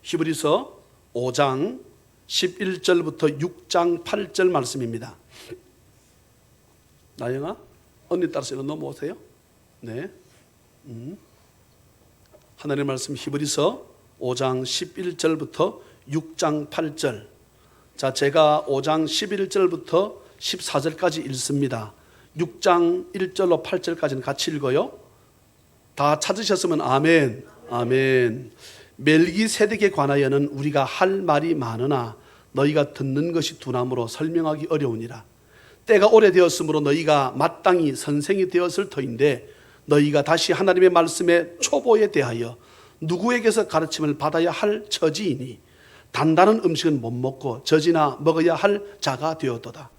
히브리서 5장 11절부터 6장 8절 말씀입니다. 나영아, 언니 따라서 일로 넘어오세요. 네. 하나님의 말씀 히브리서 5장 11절부터 6장 8절. 자, 제가 5장 11절부터 14절까지 읽습니다. 6장 1절로 8절까지는 같이 읽어요. 다 찾으셨으면 아멘. 아멘. 멜기세덱에 관하여는 우리가 할 말이 많으나 너희가 듣는 것이 둔함으로 설명하기 어려우니라. 때가 오래되었으므로 너희가 마땅히 선생이 되었을 터인데 너희가 다시 하나님의 말씀의 초보에 대하여 누구에게서 가르침을 받아야 할 처지이니 단단한 음식은 못 먹고 젖이나 먹어야 할 자가 되었도다.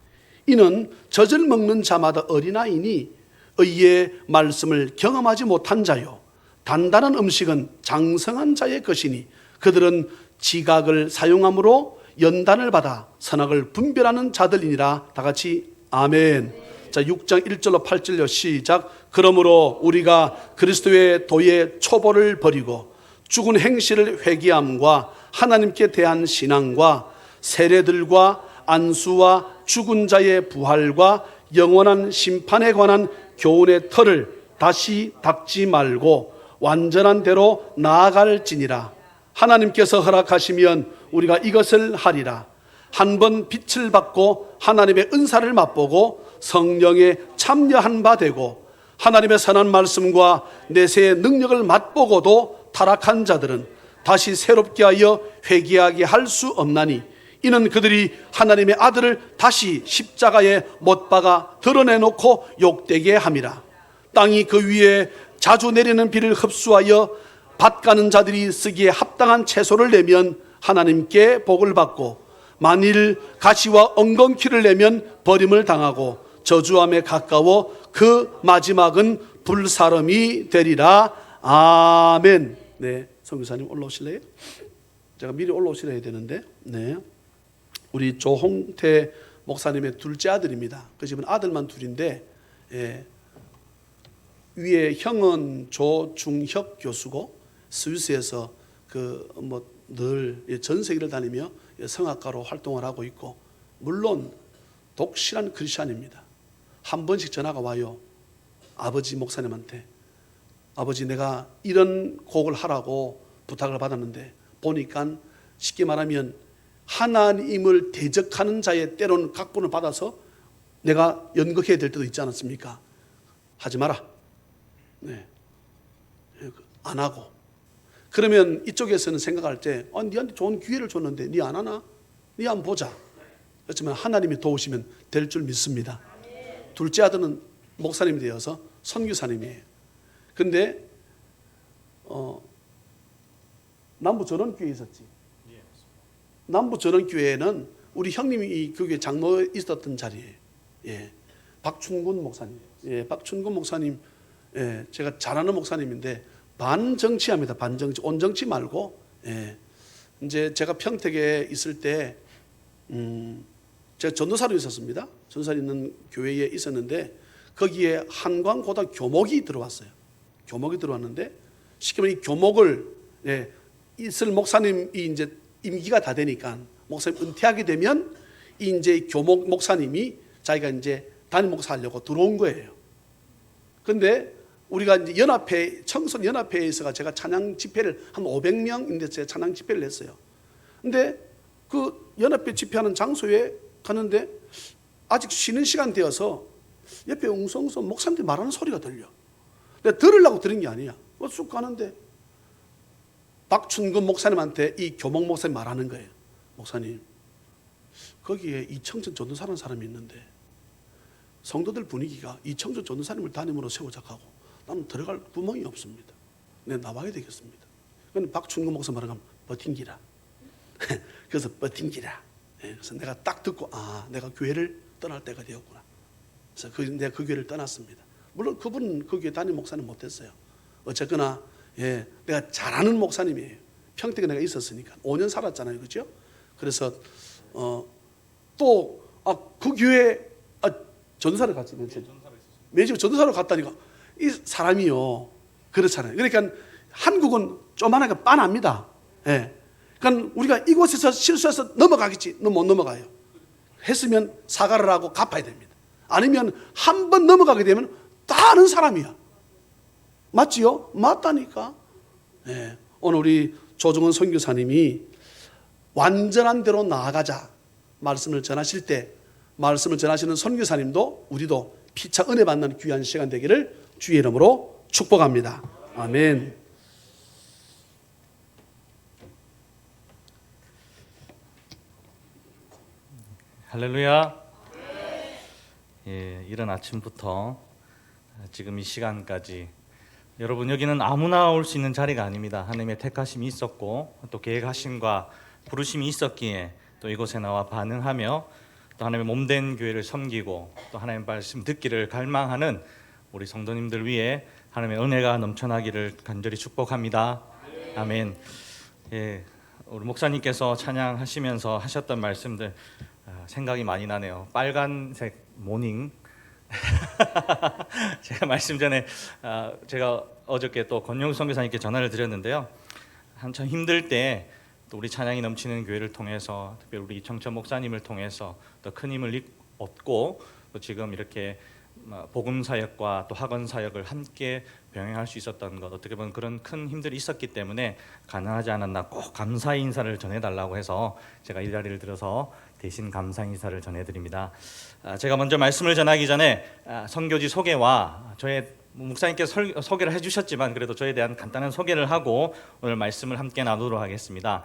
이는 젖을 먹는 자마다 어린아이니 의의 말씀을 경험하지 못한 자요 단단한 음식은 장성한 자의 것이니 그들은 지각을 사용함으로 연단을 받아 선악을 분별하는 자들이니라. 다 같이 아멘. 자, 6장 1절로 8절로 시작. 그러므로 우리가 그리스도의 도의 초보를 버리고 죽은 행실을 회개함과 하나님께 대한 신앙과 세례들과 안수와 죽은 자의 부활과 영원한 심판에 관한 교훈의 틀을 다시 닦지 말고 완전한 대로 나아갈지니라. 하나님께서 허락하시면 우리가 이것을 하리라. 한 번 빛을 받고 하나님의 은사를 맛보고 성령에 참여한 바 되고 하나님의 선한 말씀과 내세의 능력을 맛보고도 타락한 자들은 다시 새롭게 하여 회개하게 할 수 없나니 이는 그들이 하나님의 아들을 다시 십자가에 못 박아 드러내놓고 욕되게 함이라. 땅이 그 위에 자주 내리는 비를 흡수하여 밭 가는 자들이 쓰기에 합당한 채소를 내면 하나님께 복을 받고 만일 가시와 엉겅퀴를 내면 버림을 당하고 저주함에 가까워 그 마지막은 불사름이 되리라. 아멘. 네, 선교사님 올라오실래요? 제가 미리 올라오시라 해야 되는데. 네, 우리 조홍태 목사님의 둘째 아들입니다. 그 집은 아들만 둘인데 위에 형은 조중혁 교수고 스위스에서 늘 전 세계를 다니며 성악가로 활동을 하고 있고 물론 독실한 크리스찬입니다. 한 번씩 전화가 와요. 아버지 목사님한테 아버지 내가 이런 곡을 하라고 부탁을 받았는데 보니까 쉽게 말하면 하나님을 대적하는 자의 때로는 각본을 받아서 내가 연극해야 될 때도 있지 않았습니까? 하지 마라. 네, 안 하고 그러면 이쪽에서는 생각할 때 니한테 좋은 기회를 줬는데 니 안 하나? 니 한번 보자. 그렇지만 하나님이 도우시면 될 줄 믿습니다. 둘째 아들은 목사님이 되어서 선교사님이에요. 근데 남부 전원교회에 있었지. 남부 전원교회에는 우리 형님이 그 교회 장로에 있었던 자리예요. 예, 박춘군 목사님. 예, 박춘군 목사님. 예, 제가 잘 아는 목사님인데 반정치합니다. 반정치, 온정치 말고. 예, 이제 제가 평택에 있을 때 제가 전도사로 있었습니다. 전도사로 있는 교회에 있었는데 거기에 한광고등 교목이 들어왔어요. 교목이 들어왔는데 쉽게 말하면 이 교목을 있을 목사님이 이제 임기가 다 되니까 목사님 은퇴하게 되면 이제 교목 목사님이 자기가 이제 담임 목사 하려고 들어온 거예요. 근데 우리가 이제 연합회, 청소년 연합회에서 제가 찬양 집회를 한 500명인데 제가 찬양 집회를 했어요. 근데 그 연합회 집회하는 장소에 가는데 아직 쉬는 시간 되어서 옆에 웅성웅성 목사님들이 말하는 소리가 들려. 내가 들으려고 들은 게 아니야. 쑥 가는데 박춘근 목사님한테 이 교목 목사님 말하는 거예요. 목사님, 거기에 이청전 전도사라는 사람이 있는데 성도들 분위기가 이청전 전도사님을 담임으로 세우자고 하고 나는 들어갈 구멍이 없습니다. 내가 나와야 되겠습니다. 그런데 박춘근 목사 말하면 버틴기라. 그래서 버틴기라. 그래서 내가 딱 듣고 내가 교회를 떠날 때가 되었구나. 그래서 내가 그 교회를 떠났습니다. 물론 그분은 그 교회 담임 목사는 못했어요. 어쨌거나 내가 잘 아는 목사님이에요. 평택에 내가 있었으니까 5년 살았잖아요, 그렇죠? 그래서 또 그 교회 전도사를 갔지. 매주 전도사로 갔다니까 이 사람이요 그렇잖아요. 그러니까 한국은 조만하게 빤합니다. 그러니까 우리가 이곳에서 실수해서 넘어가겠지. 너 못 넘어가요. 했으면 사과를 하고 갚아야 됩니다. 아니면 한 번 넘어가게 되면 다 아는 사람이야. 맞지요? 맞다니까. 네. 오늘 우리 조정원 선교사님이 완전한 대로 나아가자 말씀을 전하실 때, 말씀을 전하시는 선교사님도 우리도 피차 은혜 받는 귀한 시간 되기를 주의 이름으로 축복합니다. 아멘. 할렐루야. 예, 이른 아침부터 지금 이 시간까지 여러분, 여기는 아무나 올 수 있는 자리가 아닙니다. 하나님의 택하심이 있었고 또 계획하심과 부르심이 있었기에 또 이곳에 나와 반응하며 또 하나님의 몸된 교회를 섬기고 또 하나님의 말씀 듣기를 갈망하는 우리 성도님들 위해 하나님의 은혜가 넘쳐나기를 간절히 축복합니다. 아멘. 예, 우리 목사님께서 찬양하시면서 하셨던 말씀들 생각이 많이 나네요. 빨간색 모닝. 제가 말씀 전에 제가 어저께 또 권영수 선교사님께 전화를 드렸는데요. 한참 힘들 때 또 우리 찬양이 넘치는 교회를 통해서, 특별히 우리 이청천 목사님을 통해서 더 큰 힘을 얻고 또 지금 이렇게 복음 사역과 또 학원 사역을 함께 병행할 수 있었던 것, 어떻게 보면 그런 큰 힘들이 있었기 때문에 가능하지 않았나, 꼭 감사의 인사를 전해달라고 해서 제가 이 자리를 들어서 대신 감사 인사를 전해드립니다. 제가 먼저 말씀을 전하기 전에 선교지 소개와 저의 목사님께서 소개를 해주셨지만 그래도 저에 대한 간단한 소개를 하고 오늘 말씀을 함께 나누도록 하겠습니다.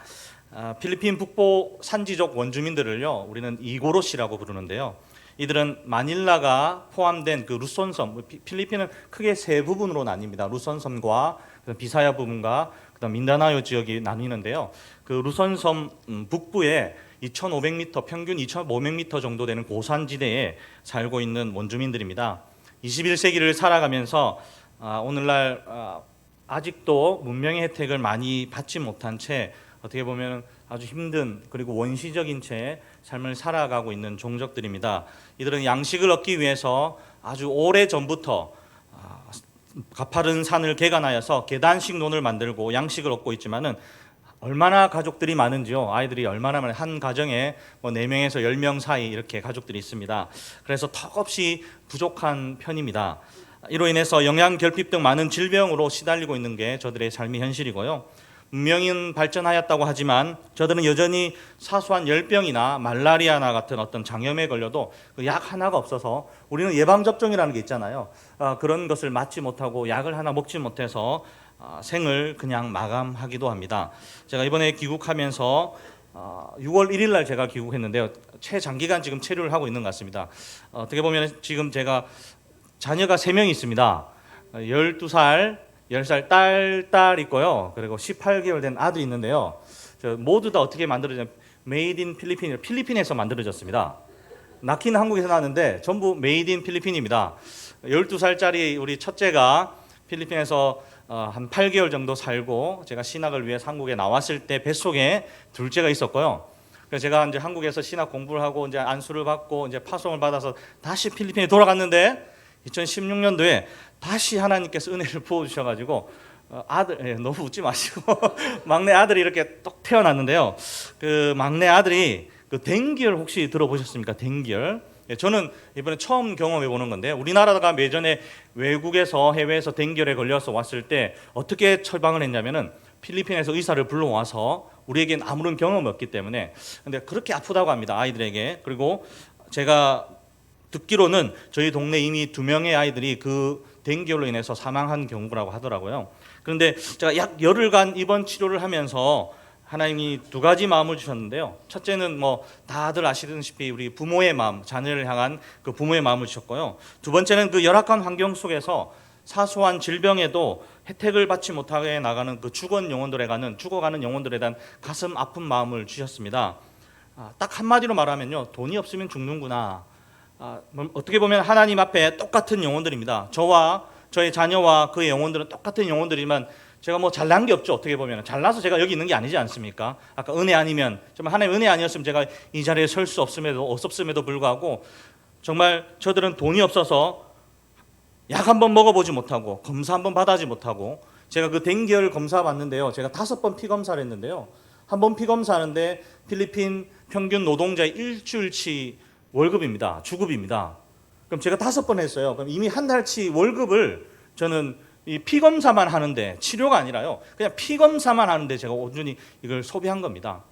필리핀 북부 산지족 원주민들을요, 우리는 이고로시라고 부르는데요. 이들은 마닐라가 포함된 그 루손섬, 필리핀은 크게 세 부분으로 나뉩니다. 루손섬과 비사야 부분과 그다음 민다나오 지역이 나뉘는데요. 그 루손섬 북부에 2,500m, 평균 2,500m 정도 되는 고산지대에 살고 있는 원주민들입니다. 21세기를 살아가면서 오늘날 아직도 문명의 혜택을 많이 받지 못한 채 어떻게 보면 아주 힘든, 그리고 원시적인 채 삶을 살아가고 있는 종족들입니다. 이들은 양식을 얻기 위해서 아주 오래 전부터 가파른 산을 개간하여서 계단식 논을 만들고 양식을 얻고 있지만은 얼마나 가족들이 많은지요. 아이들이 얼마나 많은, 한 가정에 4명에서 10명 사이 이렇게 가족들이 있습니다. 그래서 턱없이 부족한 편입니다. 이로 인해서 영양 결핍 등 많은 질병으로 시달리고 있는 게 저들의 삶의 현실이고요. 문명은 발전하였다고 하지만 저들은 여전히 사소한 열병이나 말라리아나 같은 어떤 장염에 걸려도 그 약 하나가 없어서, 우리는 예방접종이라는 게 있잖아요. 그런 것을 맞지 못하고 약을 하나 먹지 못해서 생을 그냥 마감하기도 합니다. 제가 이번에 귀국하면서 6월 1일 날 제가 귀국했는데요. 최장기간 지금 체류를 하고 있는 것 같습니다. 어떻게 보면 지금 제가 자녀가 3명이 있습니다. 12살, 10살 딸 있고요. 그리고 18개월 된 아들이 있는데요. 모두 다 어떻게 만들어졌냐면 메이드 인 필리핀에서 만들어졌습니다. 낳기는 한국에서 나왔는데 전부 메이드 인 필리핀입니다. 12살짜리 우리 첫째가 필리핀에서 한 8개월 정도 살고, 제가 신학을 위해 한국에 나왔을 때 뱃속에 둘째가 있었고요. 그래서 제가 이제 한국에서 신학 공부를 하고 이제 안수를 받고 이제 파송을 받아서 다시 필리핀에 돌아갔는데 2016년도에 다시 하나님께서 은혜를 부어 주셔가지고 아들, 너무 웃지 마시고 막내 아들이 이렇게 똑 태어났는데요. 그 막내 아들이 그 댕기열 혹시 들어보셨습니까? 댕기열. 저는 이번에 처음 경험해 보는 건데, 우리나라가 예전에 외국에서, 해외에서 댕기열에 걸려서 왔을 때 어떻게 처방을 했냐면은 필리핀에서 의사를 불러와서, 우리에겐 아무런 경험이 없기 때문에, 근데 그렇게 아프다고 합니다, 아이들에게. 그리고 제가 듣기로는 저희 동네 이미 2명의 아이들이 그 댕기열로 인해서 사망한 경우라고 하더라고요. 그런데 제가 약 열흘간 입원 치료를 하면서 하나님이 2가지 마음을 주셨는데요. 첫째는 다들 아시다시피 우리 부모의 마음, 자녀를 향한 그 부모의 마음을 주셨고요. 2번째는 그 열악한 환경 속에서 사소한 질병에도 혜택을 받지 못하게 나가는 그 죽어가는 영혼들에 대한 가슴 아픈 마음을 주셨습니다. 딱 한마디로 말하면요, 돈이 없으면 죽는구나. 어떻게 보면 하나님 앞에 똑같은 영혼들입니다. 저와 저의 자녀와 그의 영혼들은 똑같은 영혼들이지만 제가 잘난 게 없죠. 어떻게 보면 잘나서 제가 여기 있는 게 아니지 않습니까? 아까 은혜 아니면, 정말 하나님 은혜 아니었으면 제가 이 자리에 설 수 없었음에도 불구하고, 정말 저들은 돈이 없어서 약 한번 먹어보지 못하고 검사 한번 받아지 못하고, 제가 그 댕기열 검사 받는데요, 제가 5번 피 검사를 했는데요, 한 번 피검사하는데 필리핀 평균 노동자의 일주일치 월급입니다. 주급입니다. 그럼 제가 5번 했어요. 그럼 이미 한 달치 월급을 저는 이 피검사만 하는데, 치료가 아니라요, 그냥 피검사만 하는데 제가 온전히 이걸 소비한 겁니다.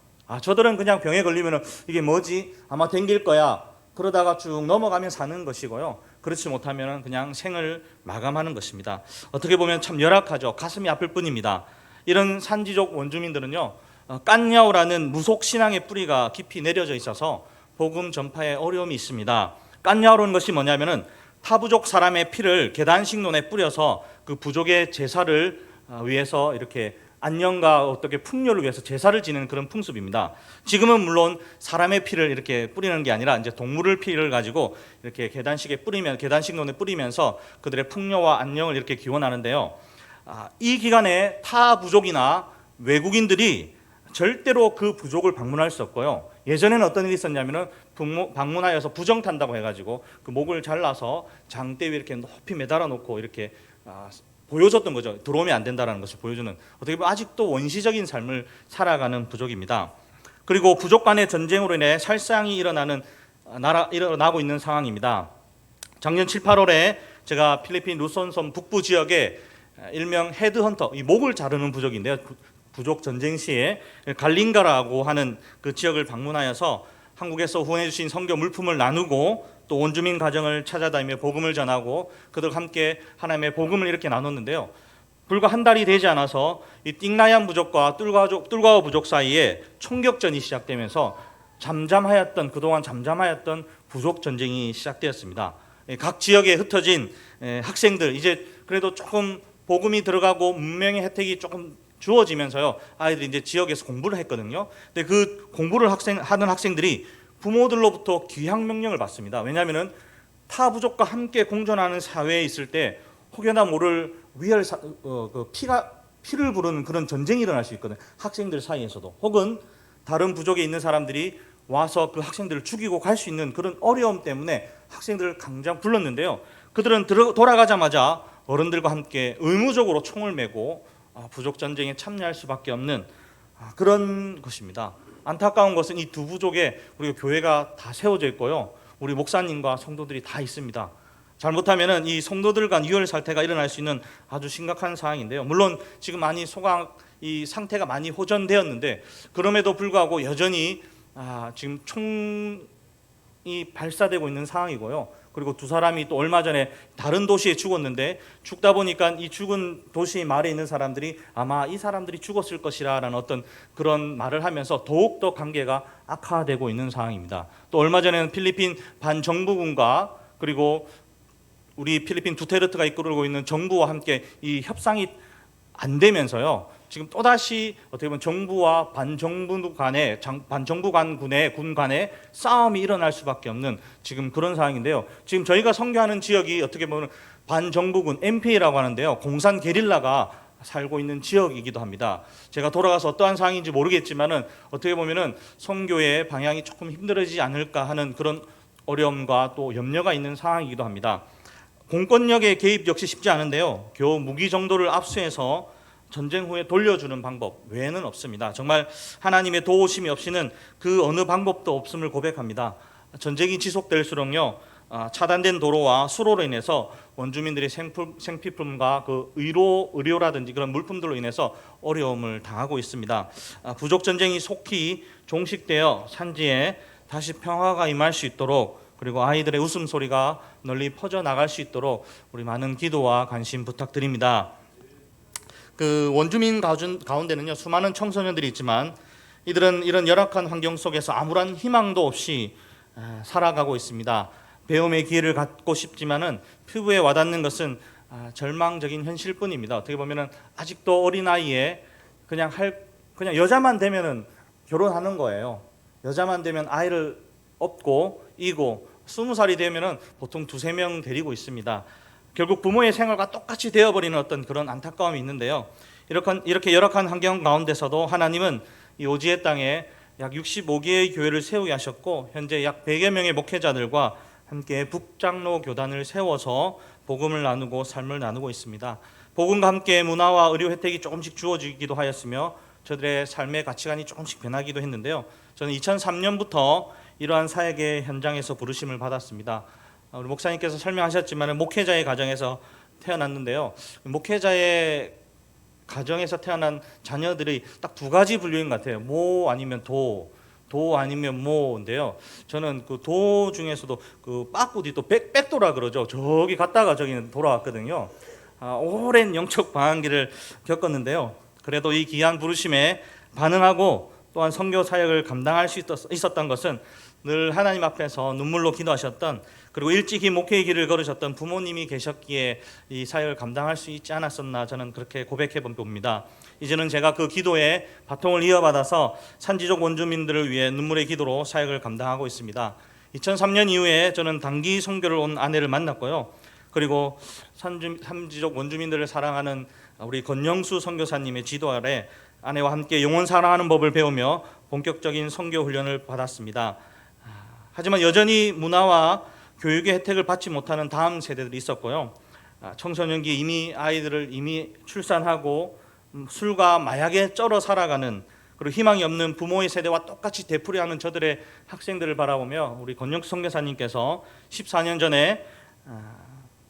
저들은 그냥 병에 걸리면 이게 뭐지? 아마 댕길 거야. 그러다가 쭉 넘어가면 사는 것이고요. 그렇지 못하면 그냥 생을 마감하는 것입니다. 어떻게 보면 참 열악하죠. 가슴이 아플 뿐입니다. 이런 산지족 원주민들은요, 깐야오라는 무속 신앙의 뿌리가 깊이 내려져 있어서 복음 전파에 어려움이 있습니다. 깐야오라는 것이 뭐냐면은 타부족 사람의 피를 계단식론에 뿌려서 그 부족의 제사를 위해서 이렇게 안녕과 어떻게 풍요를 위해서 제사를 지내는 그런 풍습입니다. 지금은 물론 사람의 피를 이렇게 뿌리는 게 아니라 이제 동물의 피를 가지고 이렇게 계단식론에 뿌리면서 그들의 풍요와 안녕을 이렇게 기원하는데요. 이 기간에 타 부족이나 외국인들이 절대로 그 부족을 방문할 수 없고요. 예전에는 어떤 일이 있었냐면은 방문하여서 부정탄다고 해가지고 그 목을 잘라서 장대 위에 이렇게 높이 매달아 놓고 이렇게 보여줬던 거죠. 들어오면 안 된다라는 것을 보여주는, 어떻게 보면 아직도 원시적인 삶을 살아가는 부족입니다. 그리고 부족 간의 전쟁으로 인해 살상이 일어나고 있는 상황입니다. 작년 7, 8월에 제가 필리핀 루손섬 북부 지역에 일명 헤드헌터, 이 목을 자르는 부족인데요. 부족 전쟁 시에 갈링가라고 하는 그 지역을 방문하여서 한국에서 후원해 주신 선교 물품을 나누고 또 원주민 가정을 찾아다니며 복음을 전하고 그들과 함께 하나님의 복음을 이렇게 나눴는데요. 불과 한 달이 되지 않아서 이 띵라얀 부족과 뚫과오 부족 사이에 총격전이 시작되면서 그동안 잠잠하였던 부족 전쟁이 시작되었습니다. 각 지역에 흩어진 학생들, 이제 그래도 조금 복음이 들어가고 문명의 혜택이 조금 주어지면서요, 아이들이 이제 지역에서 공부를 했거든요. 근데 그 공부를 하는 학생들이 부모들로부터 귀향 명령을 받습니다. 왜냐하면은 타 부족과 함께 공존하는 사회에 있을 때 혹여나 모를 피를 부르는 그런 전쟁이 일어날 수 있거든요. 학생들 사이에서도, 혹은 다른 부족에 있는 사람들이 와서 그 학생들을 죽이고 갈 수 있는 그런 어려움 때문에 학생들을 강장 불렀는데요. 그들은 돌아가자마자 어른들과 함께 의무적으로 총을 메고 부족 전쟁에 참여할 수밖에 없는 그런 것입니다. 안타까운 것은 이 두 부족에 우리가 교회가 다 세워져 있고요, 우리 목사님과 성도들이 다 있습니다. 잘못하면은 이 성도들 간 유혈 사태가 일어날 수 있는 아주 심각한 상황인데요. 물론 지금 많이 이 상태가 많이 호전되었는데 그럼에도 불구하고 여전히 지금 총이 발사되고 있는 상황이고요. 그리고 두 사람이 또 얼마 전에 다른 도시에 죽었는데 죽다 보니까 이 죽은 도시 말에 있는 사람들이 아마 이 사람들이 죽었을 것이라는 어떤 그런 말을 하면서 더욱더 관계가 악화되고 있는 상황입니다. 또 얼마 전에는 필리핀 반정부군과 그리고 우리 필리핀 두테르트가 이끌고 있는 정부와 함께 이 협상이 안 되면서요, 지금 또다시 어떻게 보면 정부와 반정부 군 간의 싸움이 일어날 수밖에 없는 지금 그런 상황인데요. 지금 저희가 선교하는 지역이 어떻게 보면 반정부군 MP라고 하는데요, 공산 게릴라가 살고 있는 지역이기도 합니다. 제가 돌아가서 어떠한 상황인지 모르겠지만은 어떻게 보면은 선교의 방향이 조금 힘들어지지 않을까 하는 그런 어려움과 또 염려가 있는 상황이기도 합니다. 공권력의 개입 역시 쉽지 않은데요, 겨우 무기 정도를 압수해서 전쟁 후에 돌려주는 방법 외에는 없습니다. 정말 하나님의 도우심이 없이는 그 어느 방법도 없음을 고백합니다. 전쟁이 지속될수록요, 차단된 도로와 수로로 인해서 원주민들이 생필품과 그 의료라든지 그런 물품들로 인해서 어려움을 당하고 있습니다. 부족 전쟁이 속히 종식되어 산지에 다시 평화가 임할 수 있도록, 그리고 아이들의 웃음소리가 널리 퍼져나갈 수 있도록 우리 많은 기도와 관심 부탁드립니다. 그 원주민 가운데는요, 수많은 청소년들이 있지만 이들은 이런 열악한 환경 속에서 아무런 희망도 없이 살아가고 있습니다. 배움의 기회를 갖고 싶지만은 피부에 와닿는 것은 절망적인 현실뿐입니다. 어떻게 보면은 아직도 어린 나이에 그냥 여자만 되면은 결혼하는 거예요. 여자만 되면 아이를 얻고 이고 20살이 되면은 보통 2-3명 데리고 있습니다. 결국 부모의 생활과 똑같이 되어버리는 어떤 그런 안타까움이 있는데요. 이렇게 열악한 환경 가운데서도 하나님은 이 오지의 땅에 약 65개의 교회를 세우게 하셨고, 현재 약 100여 명의 목회자들과 함께 북장로 교단을 세워서 복음을 나누고 삶을 나누고 있습니다. 복음과 함께 문화와 의료 혜택이 조금씩 주어지기도 하였으며 저들의 삶의 가치관이 조금씩 변하기도 했는데요. 저는 2003년부터 이러한 사역의 현장에서 부르심을 받았습니다. 우리 목사님께서 설명하셨지만 목회자의 가정에서 태어났는데요. 목회자의 가정에서 태어난 자녀들이 딱 두 가지 분류인 것 같아요. 모 아니면 도 아니면 모인데요. 저는 그 도 중에서도 그 빠꾸디 또 백도라 그러죠. 저기 갔다가 저기는 돌아왔거든요. 오랜 영적 방황기를 겪었는데요. 그래도 이 귀한 부르심에 반응하고 또한 선교 사역을 감당할 수 있었던 것은 늘 하나님 앞에서 눈물로 기도하셨던, 그리고 일찍이 목회의 길을 걸으셨던 부모님이 계셨기에 이 사역을 감당할 수 있지 않았었나, 저는 그렇게 고백해 봅니다. 이제는 제가 그 기도에 바통을 이어받아서 산지족 원주민들을 위해 눈물의 기도로 사역을 감당하고 있습니다. 2003년 이후에 저는 단기 선교를 온 아내를 만났고요. 그리고 산지족 원주민들을 사랑하는 우리 권영수 선교사님의 지도 아래 아내와 함께 영혼 사랑하는 법을 배우며 본격적인 선교 훈련을 받았습니다. 하지만 여전히 문화와 교육의 혜택을 받지 못하는 다음 세대들이 있었고요. 청소년기에 이미 아이들을 이미 출산하고 술과 마약에 쩔어 살아가는, 그리고 희망이 없는 부모의 세대와 똑같이 되풀이하는 저들의 학생들을 바라보며 우리 권영수 선교사님께서 14년 전에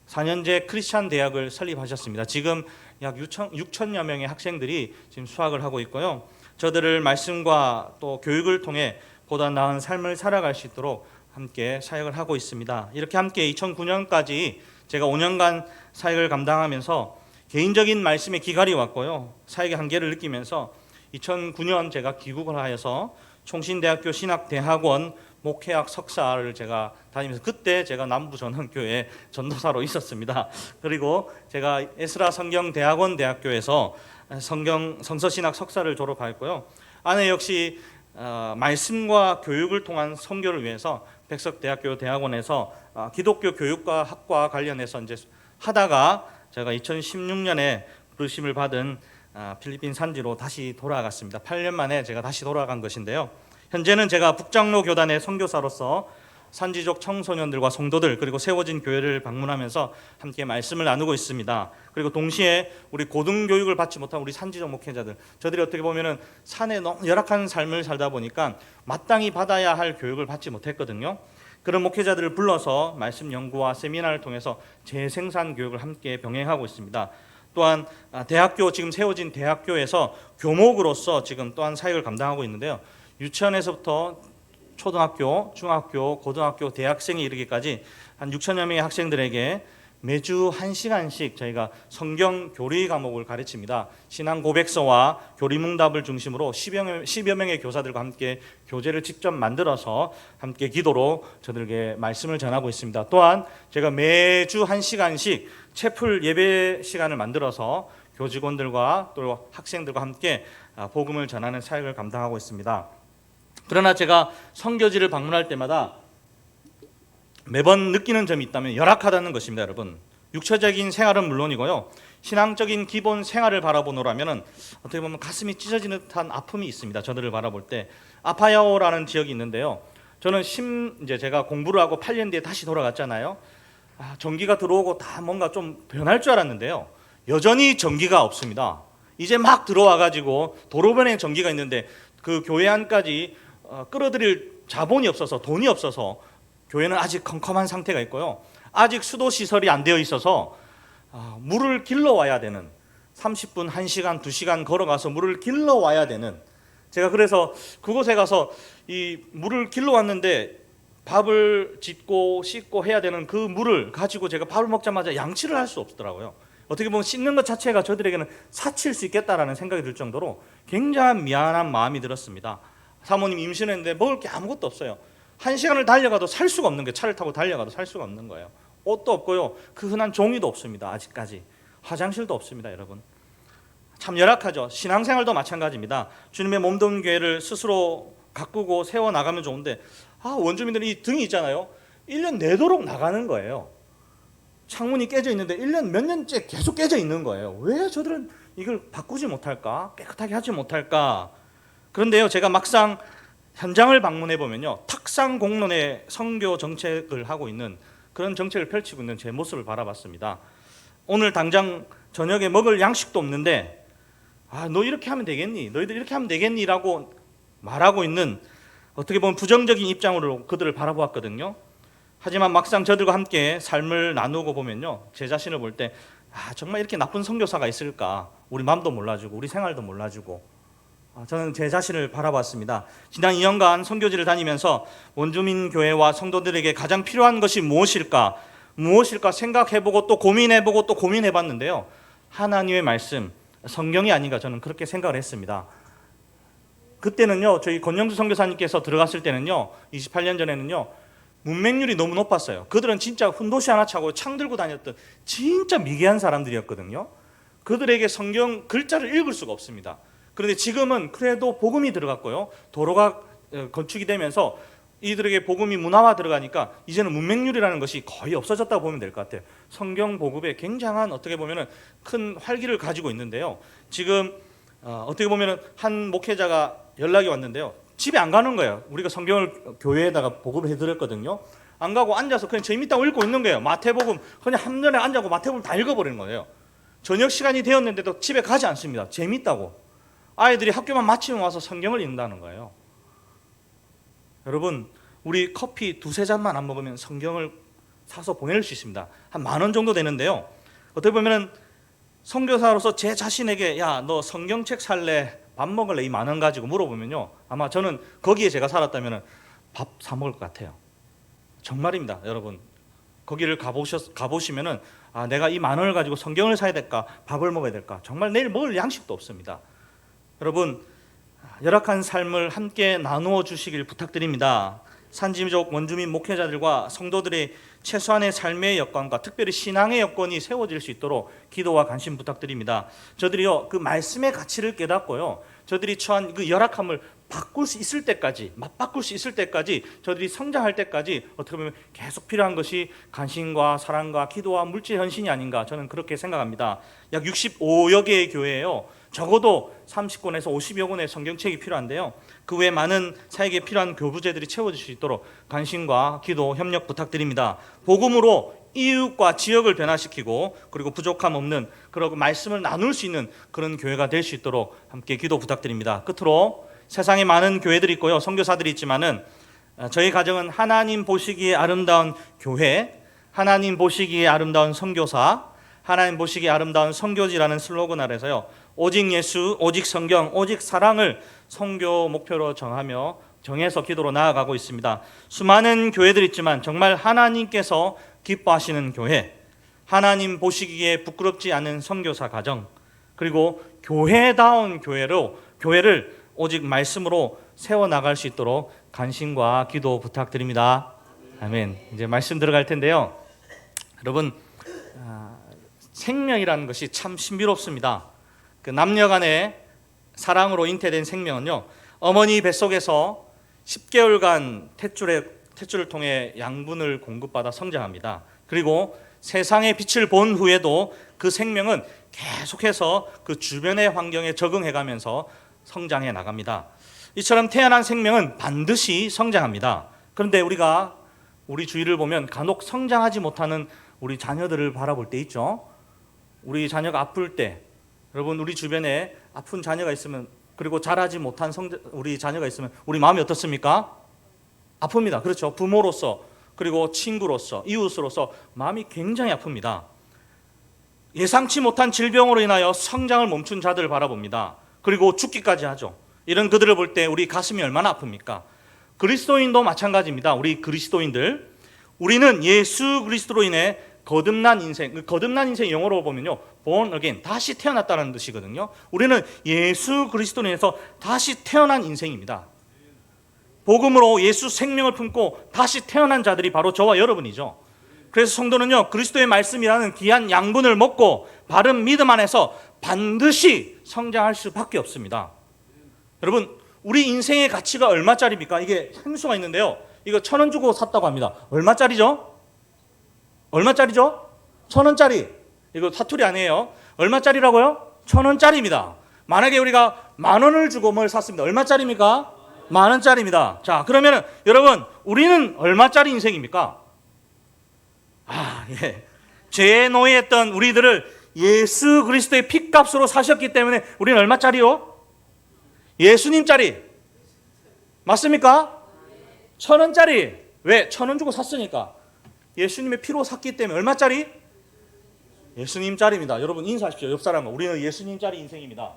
4년제 크리스찬 대학을 설립하셨습니다. 지금 약 6천여 명의 학생들이 지금 수학을 하고 있고요. 저들을 말씀과 또 교육을 통해 보다 나은 삶을 살아갈 수 있도록 함께 사역을 하고 있습니다. 이렇게 함께 2009년까지 제가 5년간 사역을 감당하면서 개인적인 말씀에 기갈이 왔고요. 사역의 한계를 느끼면서 2009년 제가 귀국을 하여서 총신대학교 신학대학원 목회학 석사를 제가 다니면서, 그때 제가 남부전원교회 전도사로 있었습니다. 그리고 제가 에스라 성경대학원 대학교에서 성서신학 석사를 졸업하였고요. 아내 역시 말씀과 교육을 통한 선교를 위해서 백석대학교 대학원에서 기독교 교육과 학과 관련해서 이제 하다가 제가 2016년에 부르심을 받은 필리핀 산지로 다시 돌아갔습니다. 8년 만에 제가 다시 돌아간 것인데요. 현재는 제가 북장로 교단의 선교사로서 산지족 청소년들과 성도들, 그리고 세워진 교회를 방문하면서 함께 말씀을 나누고 있습니다. 그리고 동시에 우리 고등교육을 받지 못한 우리 산지족 목회자들, 저들이 어떻게 보면은 산에 너무 열악한 삶을 살다 보니까 마땅히 받아야 할 교육을 받지 못했거든요. 그런 목회자들을 불러서 말씀 연구와 세미나를 통해서 재생산 교육을 함께 병행하고 있습니다. 또한 대학교, 지금 세워진 대학교에서 교목으로서 지금 또한 사역을 감당하고 있는데요. 유치원에서부터 초등학교, 중학교, 고등학교, 대학생에 이르기까지 한 6천여 명의 학생들에게 매주 1시간씩 저희가 성경 교리 과목을 가르칩니다. 신앙 고백서와 교리문답을 중심으로 10여 명의 교사들과 함께 교재를 직접 만들어서 함께 기도로 저들에게 말씀을 전하고 있습니다. 또한 제가 매주 1시간씩 채플 예배 시간을 만들어서 교직원들과 또 학생들과 함께 복음을 전하는 사역을 감당하고 있습니다. 그러나 제가 선교지를 방문할 때마다 매번 느끼는 점이 있다면 열악하다는 것입니다. 여러분, 육체적인 생활은 물론이고요, 신앙적인 기본 생활을 바라보노라면 어떻게 보면 가슴이 찢어지는 듯한 아픔이 있습니다. 저들을 바라볼 때 아파야오라는 지역이 있는데요. 저는 이제 제가 공부를 하고 8년 뒤에 다시 돌아갔잖아요. 전기가 들어오고 다 뭔가 좀 변할 줄 알았는데요. 여전히 전기가 없습니다. 이제 막 들어와가지고 도로변에 전기가 있는데 그 교회 안까지 끌어들일 자본이 없어서, 돈이 없어서 교회는 아직 컴컴한 상태가 있고요. 아직 수도 시설이 안 되어 있어서 물을 길러 와야 되는, 30분, 1시간, 2시간 걸어가서 물을 길러 와야 되는, 제가 그래서 그곳에 가서 이 물을 길러 왔는데 밥을 짓고 씻고 해야 되는 그 물을 가지고 제가 밥을 먹자마자 양치를 할 수 없더라고요. 어떻게 보면 씻는 것 자체가 저들에게는 사치일 수 있겠다라는 생각이 들 정도로 굉장한 미안한 마음이 들었습니다. 사모님 임신했는데 먹을 게 아무것도 없어요. 1시간을 달려가도 살 수가 없는 게, 차를 타고 달려가도 살 수가 없는 거예요. 옷도 없고요, 그 흔한 종이도 없습니다. 아직까지 화장실도 없습니다. 여러분, 참 열악하죠. 신앙생활도 마찬가지입니다. 주님의 몸된 교회를 스스로 가꾸고 세워나가면 좋은데 원주민들이 이 등이 있잖아요. 1년 내도록 나가는 거예요. 창문이 깨져 있는데 1년 몇 년째 계속 깨져 있는 거예요. 왜 저들은 이걸 바꾸지 못할까? 깨끗하게 하지 못할까? 그런데요, 제가 막상 현장을 방문해 보면요, 탁상 공론의 선교 정책을 하고 있는, 그런 정책을 펼치고 있는 제 모습을 바라봤습니다. 오늘 당장 저녁에 먹을 양식도 없는데 너 이렇게 하면 되겠니? 너희들 이렇게 하면 되겠니라고 말하고 있는, 어떻게 보면 부정적인 입장으로 그들을 바라보았거든요. 하지만 막상 저들과 함께 삶을 나누고 보면요, 제 자신을 볼 때 정말 이렇게 나쁜 선교사가 있을까? 우리 마음도 몰라주고 우리 생활도 몰라주고, 저는 제 자신을 바라봤습니다. 지난 2년간 선교지를 다니면서 원주민 교회와 성도들에게 가장 필요한 것이 무엇일까 생각해보고 또 고민해보고 또 고민해봤는데요, 하나님의 말씀, 성경이 아닌가, 저는 그렇게 생각을 했습니다. 그때는요, 저희 권영주 선교사님께서 들어갔을 때는요, 28년 전에는요, 문맹률이 너무 높았어요. 그들은 진짜 훈도시 하나 차고 창 들고 다녔던 진짜 미개한 사람들이었거든요. 그들에게 성경 글자를 읽을 수가 없습니다. 그런데 지금은 그래도 복음이 들어갔고요, 도로가 건축이 되면서 이들에게 복음이 문화화 들어가니까 이제는 문맹률이라는 것이 거의 없어졌다고 보면 될 것 같아요. 성경 보급에 굉장한, 어떻게 보면 큰 활기를 가지고 있는데요, 지금 어떻게 보면 한 목회자가 연락이 왔는데요, 집에 안 가는 거예요. 우리가 성경을 교회에다가 보급을 해드렸거든요. 안 가고 앉아서 그냥 재밌다고 읽고 있는 거예요. 마태복음 그냥 한 면에 앉아고 마태복음 다 읽어버리는 거예요. 저녁 시간이 되었는데도 집에 가지 않습니다. 재밌다고. 아이들이 학교만 마치면 와서 성경을 읽는다는 거예요. 여러분, 우리 커피 두세 잔만 안 먹으면 성경을 사서 보낼 수 있습니다. 한 10,000원 정도 되는데요, 어떻게 보면 선교사로서 제 자신에게 너 성경책 살래? 밥 먹을래? 이 10,000원 가지고 물어보면요, 아마 저는 거기에 제가 살았다면 밥 사 먹을 것 같아요. 정말입니다. 여러분, 거기를 가보시면은 내가 이 10,000원을 가지고 성경을 사야 될까, 밥을 먹어야 될까, 정말 내일 먹을 양식도 없습니다. 여러분, 열악한 삶을 함께 나누어 주시길 부탁드립니다. 산지족 원주민 목회자들과 성도들의 최소한의 삶의 여건과 특별히 신앙의 여건이 세워질 수 있도록 기도와 관심 부탁드립니다. 저들이요, 그 말씀의 가치를 깨닫고요, 저들이 처한 그 열악함을 바꿀 수 있을 때까지, 맞바꿀 수 있을 때까지, 저들이 성장할 때까지 어떻게 보면 계속 필요한 것이 관심과 사랑과 기도와 물질 헌신이 아닌가, 저는 그렇게 생각합니다. 약 65여 개의 교회예요, 적어도 30권에서 50여 권의 성경책이 필요한데요, 그 외에 많은 사역에 필요한 교부제들이 채워질 수 있도록 관심과 기도, 협력 부탁드립니다. 복음으로 이웃과 지역을 변화시키고, 그리고 부족함 없는 그런 말씀을 나눌 수 있는 그런 교회가 될 수 있도록 함께 기도 부탁드립니다. 끝으로, 세상에 많은 교회들이 있고요, 선교사들이 있지만은 저희 가정은 하나님 보시기에 아름다운 교회, 하나님 보시기에 아름다운 선교사, 하나님 보시기에 아름다운 선교지라는 슬로건 아래서요, 오직 예수, 오직 성경, 오직 사랑을 선교 목표로 정해서 기도로 나아가고 있습니다. 수많은 교회들이 있지만 정말 하나님께서 기뻐하시는 교회, 하나님 보시기에 부끄럽지 않은 선교사 가정, 그리고 교회다운 교회를 오직 말씀으로 세워나갈 수 있도록 관심과 기도 부탁드립니다. 아멘. 이제 말씀 들어갈 텐데요, 여러분, 생명이라는 것이 참 신비롭습니다. 그 남녀 간의 사랑으로 잉태된 생명은요, 어머니 뱃속에서 10개월간 탯줄을 통해 양분을 공급받아 성장합니다. 그리고 세상의 빛을 본 후에도 그 생명은 계속해서 그 주변의 환경에 적응해가면서 성장해 나갑니다. 이처럼 태어난 생명은 반드시 성장합니다. 그런데 우리가 우리 주위를 보면 간혹 성장하지 못하는 우리 자녀들을 바라볼 때 있죠. 우리 자녀가 아플 때, 여러분, 우리 주변에 아픈 자녀가 있으면, 그리고 자라지 못한 우리 자녀가 있으면 우리 마음이 어떻습니까? 아픕니다. 그렇죠. 부모로서, 그리고 친구로서, 이웃으로서 마음이 굉장히 아픕니다. 예상치 못한 질병으로 인하여 성장을 멈춘 자들을 바라봅니다. 그리고 죽기까지 하죠. 이런 그들을 볼 때 우리 가슴이 얼마나 아픕니까? 그리스도인도 마찬가지입니다. 우리 그리스도인들, 우리는 예수 그리스도로 인해 거듭난 인생, 거듭난 인생 영어로 보면요, born again, 다시 태어났다는 뜻이거든요. 우리는 예수 그리스도로 인해서 다시 태어난 인생입니다. 복음으로 예수 생명을 품고 다시 태어난 자들이 바로 저와 여러분이죠. 그래서 성도는요, 그리스도의 말씀이라는 귀한 양분을 먹고 바른 믿음 안에서 반드시 성장할 수밖에 없습니다. 여러분, 우리 인생의 가치가 얼마짜리입니까? 이게 행수가 있는데요, 이거 1,000원 주고 샀다고 합니다. 얼마짜리죠? 얼마짜리죠? 1,000원짜리. 이거 사투리 아니에요. 얼마짜리라고요? 1,000원짜리입니다. 만약에 우리가 10,000원을 주고 뭘 샀습니다. 얼마짜리입니까? 10,000원짜리입니다. 자, 그러면 여러분, 우리는 얼마짜리 인생입니까? 예. 죄에 노예했던 우리들을 예수 그리스도의 핏값으로 사셨기 때문에 우리는 얼마짜리요? 예수님짜리. 맞습니까? 1,000원짜리. 왜? 1,000원 주고 샀으니까. 예수님의 피로 샀기 때문에 얼마짜리? 예수님짜리입니다. 여러분 인사하십시오. 옆 사람은. 우리는 예수님짜리 인생입니다.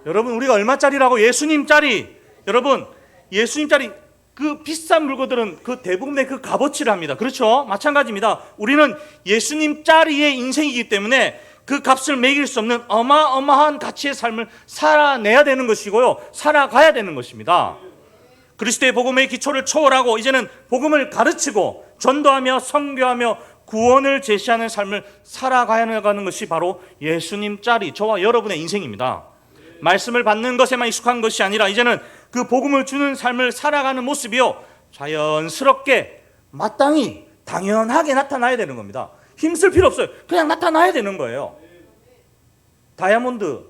여러분 우리가 얼마짜리라고? 예수님짜리. 여러분 예수님짜리. 그 비싼 물건들은 그 대부분의 그 값어치를 합니다. 그렇죠? 마찬가지입니다. 우리는 예수님짜리의 인생이기 때문에 그 값을 매길 수 없는 어마어마한 가치의 삶을 살아내야 되는 것이고요. 살아가야 되는 것입니다. 그리스도의 복음의 기초를 초월하고 이제는 복음을 가르치고 전도하며 선교하며 구원을 제시하는 삶을 살아가야 하는 것이 바로 예수님짜리 저와 여러분의 인생입니다. 말씀을 받는 것에만 익숙한 것이 아니라 이제는 그 복음을 주는 삶을 살아가는 모습이요 자연스럽게 마땅히 당연하게 나타나야 되는 겁니다. 힘쓸 필요 없어요. 그냥 나타나야 되는 거예요. 다이아몬드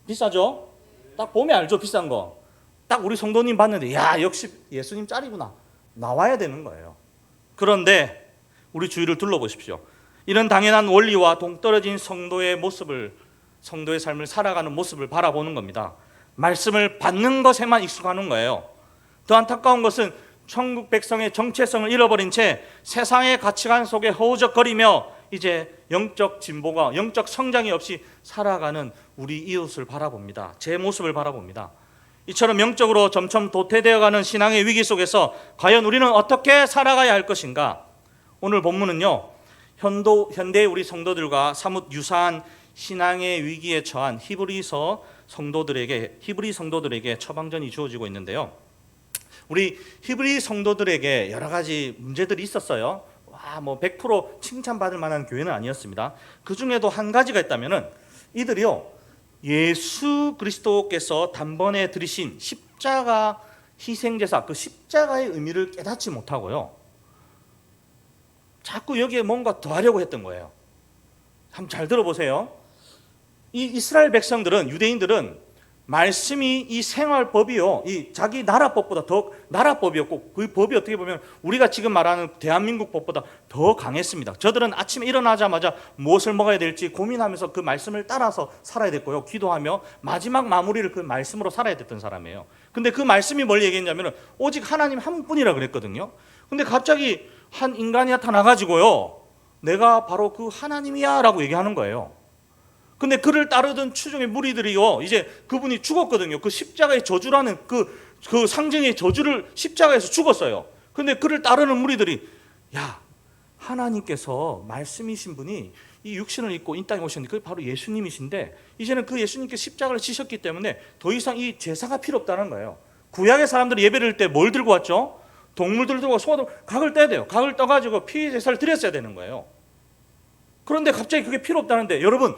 비싸죠? 딱 보면 알죠, 비싼 거. 딱 우리 성도님 봤는데 야 역시 예수님 짤이구나 나와야 되는 거예요. 그런데 우리 주위를 둘러보십시오. 이런 당연한 원리와 동떨어진 성도의 모습을, 성도의 삶을 살아가는 모습을 바라보는 겁니다. 말씀을 받는 것에만 익숙하는 거예요. 더 안타까운 것은 천국 백성의 정체성을 잃어버린 채 세상의 가치관 속에 허우적거리며 이제 영적 진보가, 영적 성장이 없이 살아가는 우리 이웃을 바라봅니다. 제 모습을 바라봅니다. 이처럼 영적으로 점점 도태되어가는 신앙의 위기 속에서 과연 우리는 어떻게 살아가야 할 것인가? 오늘 본문은요, 현대 우리 성도들과 사뭇 유사한 신앙의 위기에 처한 히브리 성도들에게 처방전이 주어지고 있는데요. 우리 히브리 성도들에게 여러 가지 문제들이 있었어요. 100% 칭찬받을 만한 교회는 아니었습니다. 그 중에도 한 가지가 있다면은 이들이요, 예수 그리스도께서 단번에 들이신 십자가 희생제사, 그 십자가의 의미를 깨닫지 못하고요, 자꾸 여기에 뭔가 더하려고 했던 거예요. 한번 잘 들어보세요. 이 이스라엘 백성들은, 유대인들은 말씀이 이 생활법이요, 이 자기 나라법보다 더 나라법이었고, 그 법이 어떻게 보면 우리가 지금 말하는 대한민국 법보다 더 강했습니다. 저들은 아침에 일어나자마자 무엇을 먹어야 될지 고민하면서 그 말씀을 따라서 살아야 됐고요, 기도하며 마지막 마무리를 그 말씀으로 살아야 됐던 사람이에요. 근데 그 말씀이 뭘 얘기했냐면 오직 하나님 한 분이라 그랬거든요. 근데 갑자기 한 인간이 나타나가지고요, 내가 바로 그 하나님이야 라고 얘기하는 거예요. 근데 그를 따르던 추종의 무리들이요, 이제 그분이 죽었거든요. 그 십자가의 저주라는 그 상징의 저주를 십자가에서 죽었어요. 근데 그를 따르는 무리들이, 야, 하나님께서 말씀이신 분이 이 육신을 입고 이 땅에 오셨는데 그게 바로 예수님이신데 이제는 그 예수님께 십자가를 지셨기 때문에 더 이상 이 제사가 필요 없다는 거예요. 구약의 사람들이 예배를 할 때 뭘 들고 왔죠? 동물들 들고 소가 각을 떼야 돼요. 각을 떠가지고 피 제사를 드렸어야 되는 거예요. 그런데 갑자기 그게 필요 없다는데, 여러분,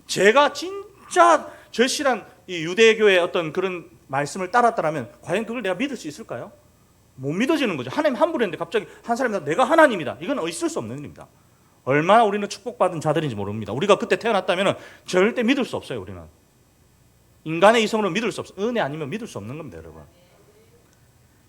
제가 진짜 절실한 이 유대교의 어떤 그런 말씀을 따랐다면 과연 그걸 내가 믿을 수 있을까요? 못 믿어지는 거죠. 하나님 한 분인데 갑자기 한 사람이 내가 하나님이다. 이건 있을 수 없는 일입니다. 얼마나 우리는 축복받은 자들인지 모릅니다. 우리가 그때 태어났다면 절대 믿을 수 없어요. 우리는 인간의 이성으로 믿을 수 없어요. 은혜 아니면 믿을 수 없는 겁니다, 여러분.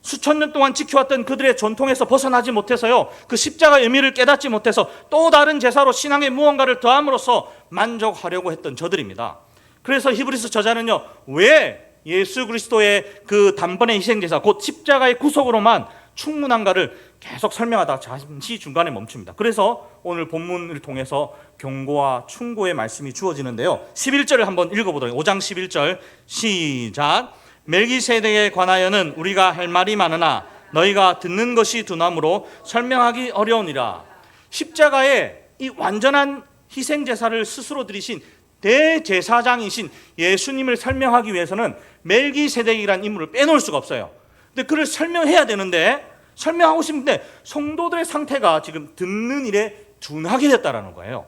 수천 년 동안 지켜왔던 그들의 전통에서 벗어나지 못해서요, 그 십자가의 의미를 깨닫지 못해서 또 다른 제사로 신앙의 무언가를 더함으로써 만족하려고 했던 저들입니다. 그래서 히브리서 저자는요, 왜 예수 그리스도의 그 단번의 희생제사, 곧 십자가의 구속으로만 충분한가를 계속 설명하다가 잠시 중간에 멈춥니다. 그래서 오늘 본문을 통해서 경고와 충고의 말씀이 주어지는데요, 11절을 한번 읽어보도록, 5장 11절 시작. 멜기세덱에 관하여는 우리가 할 말이 많으나 너희가 듣는 것이 두나무로 설명하기 어려우니라. 십자가의 이 완전한 희생제사를 스스로 드리신 대제사장이신 예수님을 설명하기 위해서는 멜기세덱이라는 인물을 빼놓을 수가 없어요. 근데 그를 설명해야 되는데, 설명하고 싶은데 성도들의 상태가 지금 듣는 일에 둔하게 됐다라는 거예요.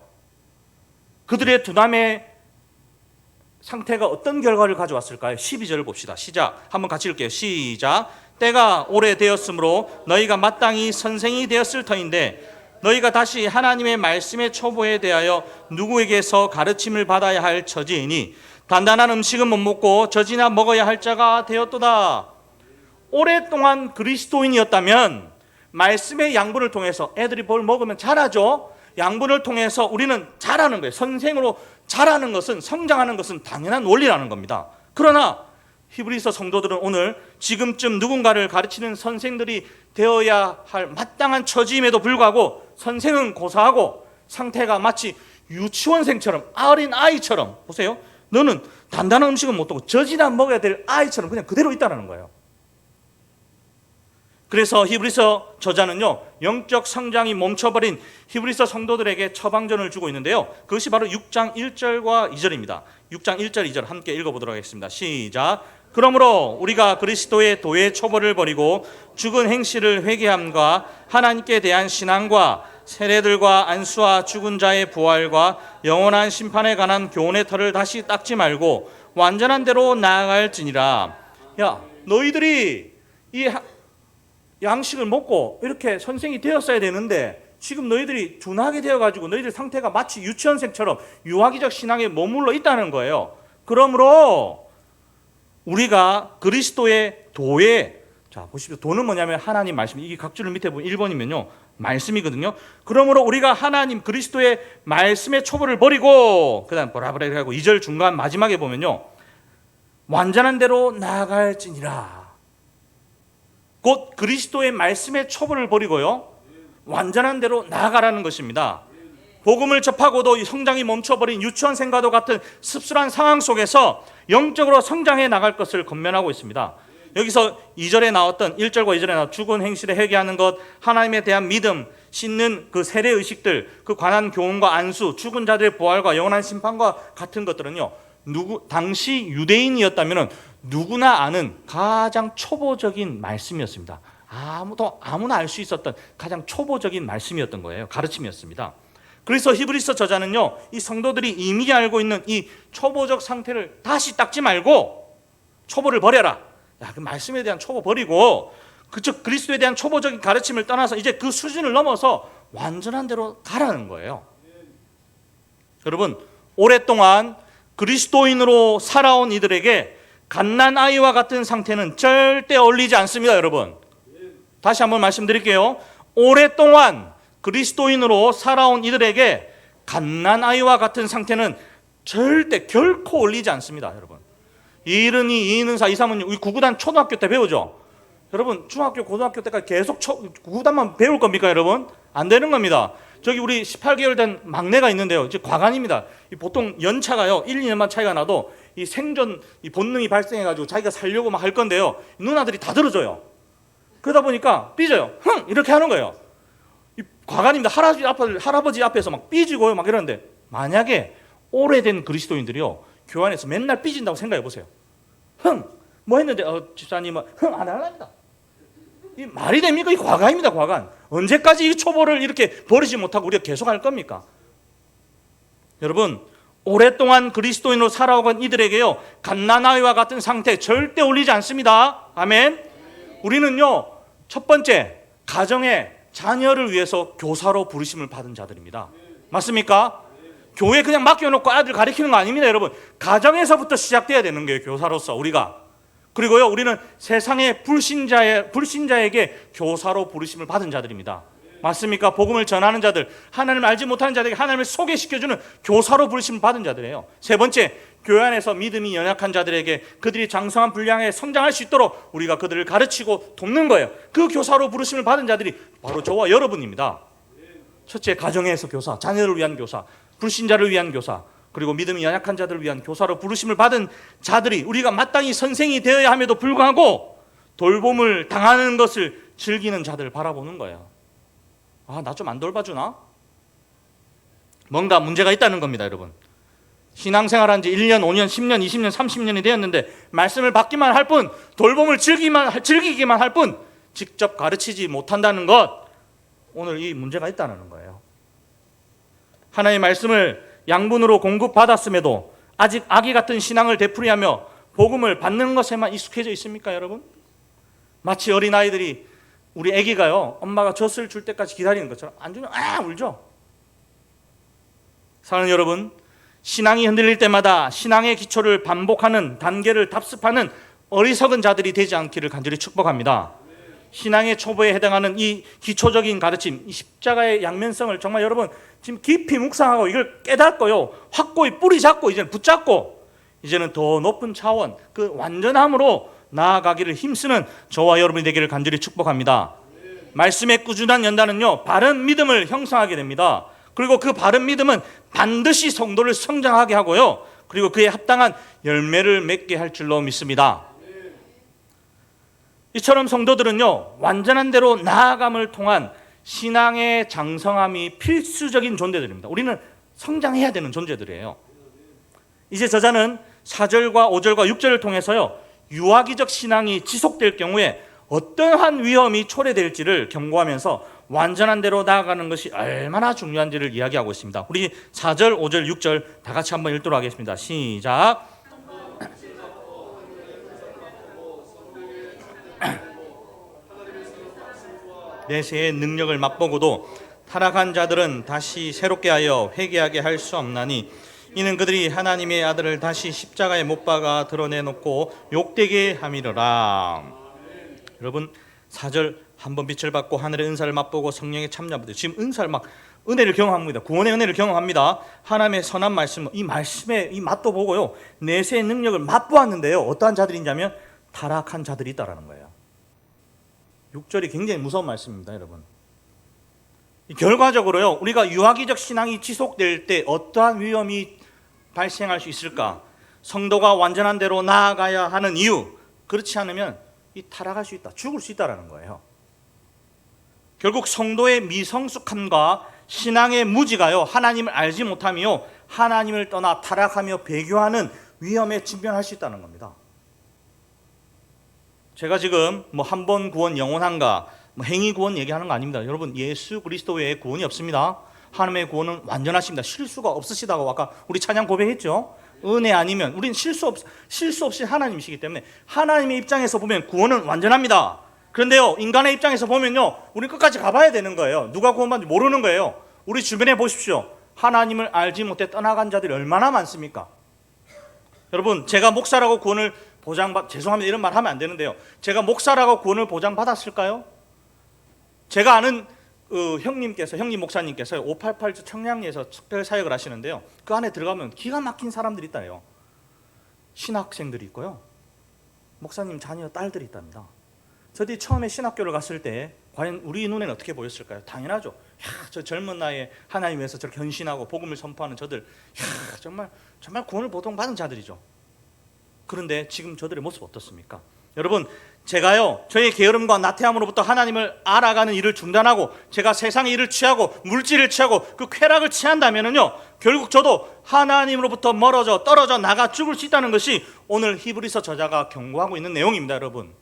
그들의 둔함의 상태가 어떤 결과를 가져왔을까요? 12절을 봅시다. 시작. 한번 같이 읽을게요. 시작. 때가 오래되었으므로 너희가 마땅히 선생이 되었을 터인데 너희가 다시 하나님의 말씀의 초보에 대하여 누구에게서 가르침을 받아야 할 처지이니 단단한 음식은 못 먹고 젖이나 먹어야 할 자가 되었도다. 오랫동안 그리스도인이었다면 말씀의 양분을 통해서 애들이 뭘 먹으면 자라죠. 양분을 통해서 우리는 자라는 거예요. 선생으로 자라는 것은, 성장하는 것은 당연한 원리라는 겁니다. 그러나 히브리서 성도들은 오늘 지금쯤 누군가를 가르치는 선생들이 되어야 할 마땅한 처지임에도 불구하고 선생은 고사하고 상태가 마치 유치원생처럼, 어린 아이처럼, 보세요, 너는 단단한 음식은 못 먹고 젖이나 먹어야 될 아이처럼 그냥 그대로 있다는 거예요. 그래서 히브리서 저자는요, 영적 성장이 멈춰버린 히브리서 성도들에게 처방전을 주고 있는데요, 그것이 바로 6장 1절과 2절입니다. 6장 1절 2절 함께 읽어보도록 하겠습니다. 시작. 그러므로 우리가 그리스도의 도의 초벌을 버리고 죽은 행실을 회개함과 하나님께 대한 신앙과 세례들과 안수와 죽은 자의 부활과 영원한 심판에 관한 교훈의 털을 다시 닦지 말고 완전한 대로 나아갈지니라. 야, 너희들이 이 양식을 먹고 이렇게 선생이 되었어야 되는데 지금 너희들이 둔하게 되어가지고 너희들 상태가 마치 유치원생처럼 유아기적 신앙에 머물러 있다는 거예요. 그러므로 우리가 그리스도의 도에, 자 보십시오, 도는 뭐냐면 하나님 말씀, 이게 각주를 밑에 보면 1번이면요 말씀이거든요. 그러므로 우리가 하나님 그리스도의 말씀의 초보를 버리고, 그 다음 보라보라 하고 2절 중간 마지막에 보면요, 완전한 대로 나아갈지니라. 곧 그리스도의 말씀의 초보를 버리고요, 완전한 대로 나아가라는 것입니다. 복음을 접하고도 이 성장이 멈춰버린 유치원생과도 같은 씁쓸한 상황 속에서 영적으로 성장해 나갈 것을 권면하고 있습니다. 여기서 2절에 나왔던 1절과 2절에 나왔던 죽은 행실에 회개하는 것, 하나님에 대한 믿음, 씻는 그 세례 의식들, 그 관한 교훈과 안수, 죽은 자들의 부활과 영원한 심판과 같은 것들은요, 당시 유대인이었다면 누구나 아는 가장 초보적인 말씀이었습니다. 아무나 알 수 있었던 가장 초보적인 말씀이었던 거예요. 가르침이었습니다. 그래서 히브리서 저자는요, 이 성도들이 이미 알고 있는 이 초보적 상태를 다시 닦지 말고 초보를 버려라. 야, 그 말씀에 대한 초보 버리고 그쪽 그리스도에 대한 초보적인 가르침을 떠나서 이제 그 수준을 넘어서 완전한 대로 가라는 거예요. 여러분, 오랫동안 그리스도인으로 살아온 이들에게 갓난아이와 같은 상태는 절대 어울리지 않습니다. 여러분, 다시 한번 말씀드릴게요. 오랫동안 그리스도인으로 살아온 이들에게 갓난아이와 같은 상태는 절대 결코 어울리지 않습니다. 여러분, 이른이, 이는사, 이삼은 우리 구구단 초등학교 때 배우죠. 여러분, 중학교, 고등학교 때까지 계속 구구단만 배울 겁니까? 여러분, 안 되는 겁니다. 저기 우리 18개월 된 막내가 있는데요, 이제 과관입니다. 보통 연차가요 1, 2년만 차이가 나도 이 생존 이 본능이 발생해가지고 자기가 살려고 막 할 건데요, 누나들이 다 들어줘요. 그러다 보니까 삐져요. 흥! 이렇게 하는 거예요. 이 과관입니다. 할아버지 앞에서 막 삐지고요, 막 이러는데, 만약에 오래된 그리스도인들이요, 교회 안에서 맨날 삐진다고 생각해 보세요. 흥! 뭐 했는데 집사님은 흥! 안 할랍니다. 이 말이 됩니까? 이 과관입니다. 과관. 언제까지 이 초보를 이렇게 버리지 못하고 우리가 계속 할 겁니까? 여러분, 오랫동안 그리스도인으로 살아온 이들에게요, 갓난아이와 같은 상태 절대 어울리지 않습니다. 아멘. 우리는요, 첫 번째, 가정의 자녀를 위해서 교사로 부르심을 받은 자들입니다. 맞습니까? 교회 그냥 맡겨놓고 아들 가르치는 거 아닙니다. 여러분, 가정에서부터 시작돼야 되는 거예요, 교사로서 우리가. 그리고요, 우리는 세상의 불신자에게 교사로 부르심을 받은 자들입니다. 맞습니까? 복음을 전하는 자들, 하나님을 알지 못하는 자들에게 하나님을 소개시켜주는 교사로 부르심을 받은 자들이에요. 세 번째, 교회 안에서 믿음이 연약한 자들에게 그들이 장성한 분량에 성장할 수 있도록 우리가 그들을 가르치고 돕는 거예요. 그 교사로 부르심을 받은 자들이 바로 저와 여러분입니다. 첫째, 가정에서 교사, 자녀를 위한 교사, 불신자를 위한 교사, 그리고 믿음이 연약한 자들을 위한 교사로 부르심을 받은 자들이 우리가 마땅히 선생이 되어야 함에도 불구하고 돌봄을 당하는 것을 즐기는 자들을 바라보는 거예요. 나 좀 안 돌봐주나? 뭔가 문제가 있다는 겁니다. 여러분, 신앙생활한 지 1년, 5년, 10년, 20년, 30년이 되었는데 말씀을 받기만 할 뿐, 돌봄을 즐기기만 할 뿐 직접 가르치지 못한다는 것, 오늘 이 문제가 있다는 거예요. 하나님의 말씀을 양분으로 공급받았음에도 아직 아기 같은 신앙을 되풀이하며 복음을 받는 것에만 익숙해져 있습니까? 여러분, 마치 어린아이들이, 우리 아기가요, 엄마가 젖을 줄 때까지 기다리는 것처럼 안 주면 울죠. 사랑하는 여러분, 신앙이 흔들릴 때마다 신앙의 기초를 반복하는 단계를 답습하는 어리석은 자들이 되지 않기를 간절히 축복합니다. 신앙의 초보에 해당하는 이 기초적인 가르침, 이 십자가의 양면성을 정말 여러분 지금 깊이 묵상하고 이걸 깨닫고요, 확고히 뿌리 잡고 이제는 붙잡고 이제는 더 높은 차원, 그 완전함으로 나아가기를 힘쓰는 저와 여러분이 되기를 간절히 축복합니다. 말씀의 꾸준한 연단은요, 바른 믿음을 형성하게 됩니다. 그리고 그 바른 믿음은 반드시 성도를 성장하게 하고요, 그리고 그에 합당한 열매를 맺게 할 줄로 믿습니다. 이처럼 성도들은요, 완전한 대로 나아감을 통한 신앙의 장성함이 필수적인 존재들입니다. 우리는 성장해야 되는 존재들이에요. 이제 저자는 4절과 5절과 6절을 통해서요, 유아기적 신앙이 지속될 경우에 어떠한 위험이 초래될지를 경고하면서 완전한 대로 나아가는 것이 얼마나 중요한지를 이야기하고 있습니다. 우리 4절, 5절, 6절 다 같이 한번 읽도록 하겠습니다. 시작. 내세의 능력을 맛보고도 타락한 자들은 다시 새롭게 하여 회개하게 할 수 없나니 이는 그들이 하나님의 아들을 다시 십자가에 못 박아 드러내놓고 욕되게 함이로라. 여러분, 4절 한번 빛을 받고 하늘의 은사를 맛보고 성령의 참여하고, 지금 은사를 막 은혜를 경험합니다. 구원의 은혜를 경험합니다. 하나님의 선한 말씀, 이 말씀의 이 맛도 보고요, 내세의 능력을 맛보았는데요, 어떠한 자들이냐면 타락한 자들이 있다라는 거예요. 6절이 굉장히 무서운 말씀입니다, 여러분. 결과적으로요, 우리가 유아기적 신앙이 지속될 때 어떠한 위험이 발생할 수 있을까? 성도가 완전한 대로 나아가야 하는 이유, 그렇지 않으면 이 타락할 수 있다, 죽을 수 있다라는 거예요. 결국 성도의 미성숙함과 신앙의 무지가요, 하나님을 알지 못하며 하나님을 떠나 타락하며 배교하는 위험에 직면할 수 있다는 겁니다. 제가 지금 뭐 한 번 구원 영원한가, 뭐 행위 구원 얘기하는 거 아닙니다. 여러분, 예수 그리스도 외에 구원이 없습니다. 하나님의 구원은 완전하십니다. 실수가 없으시다고 아까 우리 찬양 고백했죠. 은혜 아니면 우리는 실수 없이 하나님이시기 때문에 하나님의 입장에서 보면 구원은 완전합니다. 그런데요, 인간의 입장에서 보면요, 우리는 끝까지 가봐야 되는 거예요. 누가 구원받는지 모르는 거예요. 우리 주변에 보십시오. 하나님을 알지 못해 떠나간 자들이 얼마나 많습니까? 여러분, 제가 목사라고 구원을 죄송합니다, 이런 말 하면 안 되는데요, 제가 목사라고 구원을 보장받았을까요? 제가 아는 형님 목사님께서 588 청량리에서 특별 사역을 하시는데요, 그 안에 들어가면 기가 막힌 사람들이 있다요. 신학생들이 있고요, 목사님 자녀 딸들이 있답니다. 저들이 처음에 신학교를 갔을 때 과연 우리 눈에는 어떻게 보였을까요? 당연하죠. 저 젊은 나이에 하나님 위해서 저렇게 헌신하고 복음을 선포하는 저들, 정말 구원을 보통받은 자들이죠. 그런데 지금 저들의 모습 어떻습니까? 여러분, 제가요, 저의 게으름과 나태함으로부터 하나님을 알아가는 일을 중단하고 제가 세상의 일을 취하고 물질을 취하고 그 쾌락을 취한다면요, 결국 저도 하나님으로부터 떨어져 나가 죽을 수 있다는 것이 오늘 히브리서 저자가 경고하고 있는 내용입니다, 여러분.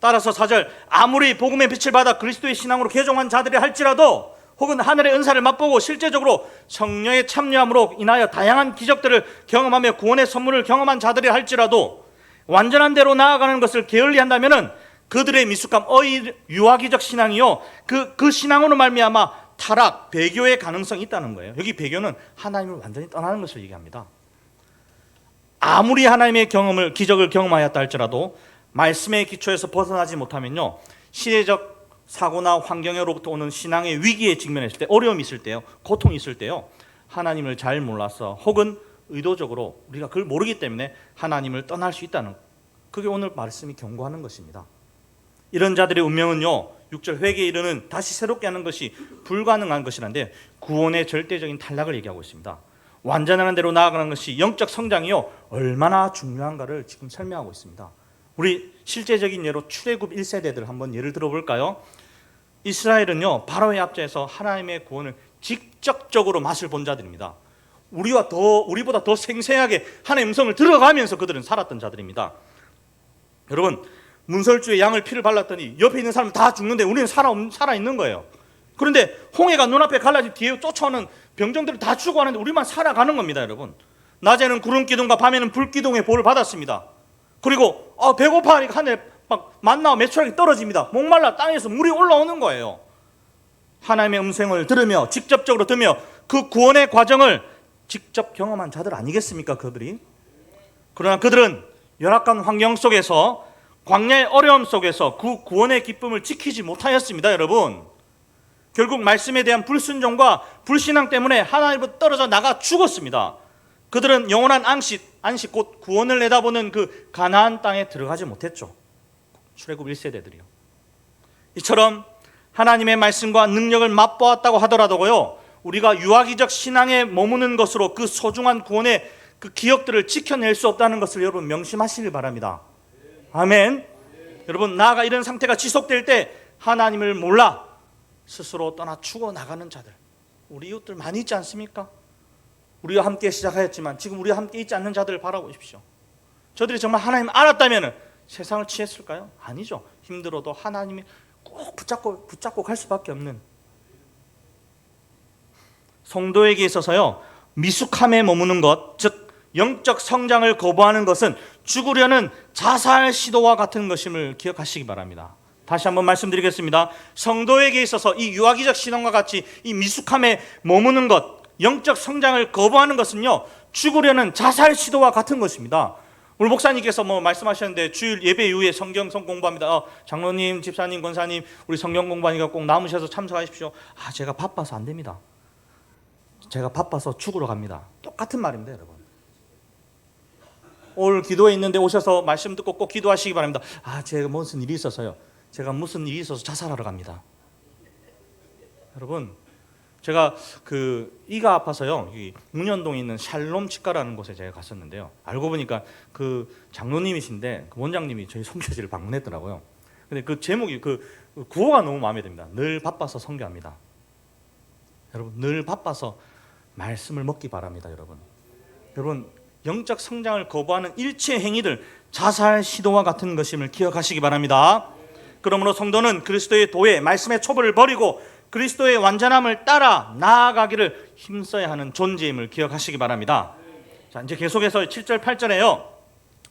따라서 4절, 아무리 복음의 빛을 받아 그리스도의 신앙으로 개종한 자들이 할지라도, 혹은 하늘의 은사를 맛보고 실제적으로 성령의 참여함으로 인하여 다양한 기적들을 경험하며 구원의 선물을 경험한 자들이 할지라도 완전한 대로 나아가는 것을 게을리한다면은 그들의 미숙함, 유아기적 신앙이요, 그 신앙으로 말미암아 타락, 배교의 가능성이 있다는 거예요. 여기 배교는 하나님을 완전히 떠나는 것을 얘기합니다. 아무리 하나님의 기적을 경험하였다 할지라도 말씀의 기초에서 벗어나지 못하면요, 시대적 사고나 환경으로부터 오는 신앙의 위기에 직면했을 때, 어려움이 있을 때요, 고통이 있을 때요, 하나님을 잘 몰라서 혹은 의도적으로 우리가 그걸 모르기 때문에 하나님을 떠날 수 있다는, 그게 오늘 말씀이 경고하는 것입니다. 이런 자들의 운명은요, 6절 회개에 이르는 다시 새롭게 하는 것이 불가능한 것이란데 구원의 절대적인 탈락을 얘기하고 있습니다. 완전한 대로 나아가는 것이 영적 성장이요, 얼마나 중요한가를 지금 설명하고 있습니다. 우리 실제적인 예로 출애굽 1세대들 한번 예를 들어볼까요? 이스라엘은요, 바로의 압제에서 하나님의 구원을 직접적으로 맛을 본 자들입니다. 우리보다 더 생생하게 하나님의 음성을 들어가면서 그들은 살았던 자들입니다. 여러분, 문설주에 양을 피를 발랐더니 옆에 있는 사람은 다 죽는데 우리는 살아있는 거예요. 그런데 홍해가 눈앞에 갈라진 뒤에 쫓아오는 병정들을 다 죽어가는데 우리만 살아가는 겁니다, 여러분. 낮에는 구름기둥과 밤에는 불기둥의 보호를 받았습니다. 그리고 배고파 하니까 하늘에 막 만나와 메추라기 떨어집니다. 목말라 땅에서 물이 올라오는 거예요. 하나님의 음성을 들으며 직접적으로 들으며 그 구원의 과정을 직접 경험한 자들 아니겠습니까, 그들이? 그러나 그들은 열악한 환경 속에서, 광야의 어려움 속에서 그 구원의 기쁨을 지키지 못하였습니다, 여러분. 결국 말씀에 대한 불순종과 불신앙 때문에 하나님으로 떨어져 나가 죽었습니다. 그들은 영원한 안식 곧 구원을 내다보는 그 가나안 땅에 들어가지 못했죠. 출애굽 1세대들이요. 이처럼 하나님의 말씀과 능력을 맛보았다고 하더라도요, 우리가 유아기적 신앙에 머무는 것으로 그 소중한 구원의 그 기억들을 지켜낼 수 없다는 것을 여러분 명심하시길 바랍니다. 아멘. 여러분, 나아가 이런 상태가 지속될 때 하나님을 몰라 스스로 떠나 죽어나가는 자들, 우리 이웃들 많이 있지 않습니까? 우리와 함께 시작하였지만 지금 우리와 함께 있지 않는 자들을 바라보십시오. 저들이 정말 하나님을 알았다면 세상을 취했을까요? 아니죠. 힘들어도 하나님이 꼭 붙잡고 갈 수밖에 없는, 성도에게 있어서요, 미숙함에 머무는 것, 즉 영적 성장을 거부하는 것은 죽으려는 자살 시도와 같은 것임을 기억하시기 바랍니다. 다시 한번 말씀드리겠습니다. 성도에게 있어서 이 유아기적 신앙과 같이 이 미숙함에 머무는 것, 영적 성장을 거부하는 것은요, 죽으려는 자살 시도와 같은 것입니다. 오늘 목사님께서 말씀하셨는데 주일 예배 이후에 성경 공부합니다. 장로님, 집사님, 권사님, 우리 성경 공부하니까 꼭 남으셔서 참석하십시오. 제가 바빠서 안 됩니다. 제가 바빠서 죽으러 갑니다. 똑같은 말입니다, 여러분. 오늘 기도에 있는데 오셔서 말씀 듣고 꼭 기도하시기 바랍니다. 제가 무슨 일이 있어서요. 제가 무슨 일이 있어서 자살하러 갑니다. 여러분, 제가 이가 아파서요, 문현동에 있는 샬롬 치과라는 곳에 제가 갔었는데요. 알고 보니까 그 장로님이신데 그 원장님이 저희 선교지를 방문했더라고요. 근데 그 제목이 구호가 너무 마음에 듭니다. 늘 바빠서 선교합니다. 여러분, 늘 바빠서 말씀을 먹기 바랍니다. 여러분, 영적 성장을 거부하는 일체 행위들, 자살 시도와 같은 것임을 기억하시기 바랍니다. 그러므로 성도는 그리스도의 도에 말씀의 초벌을 버리고 그리스도의 완전함을 따라 나아가기를 힘써야 하는 존재임을 기억하시기 바랍니다. 자, 이제 계속해서 7절 8절에요.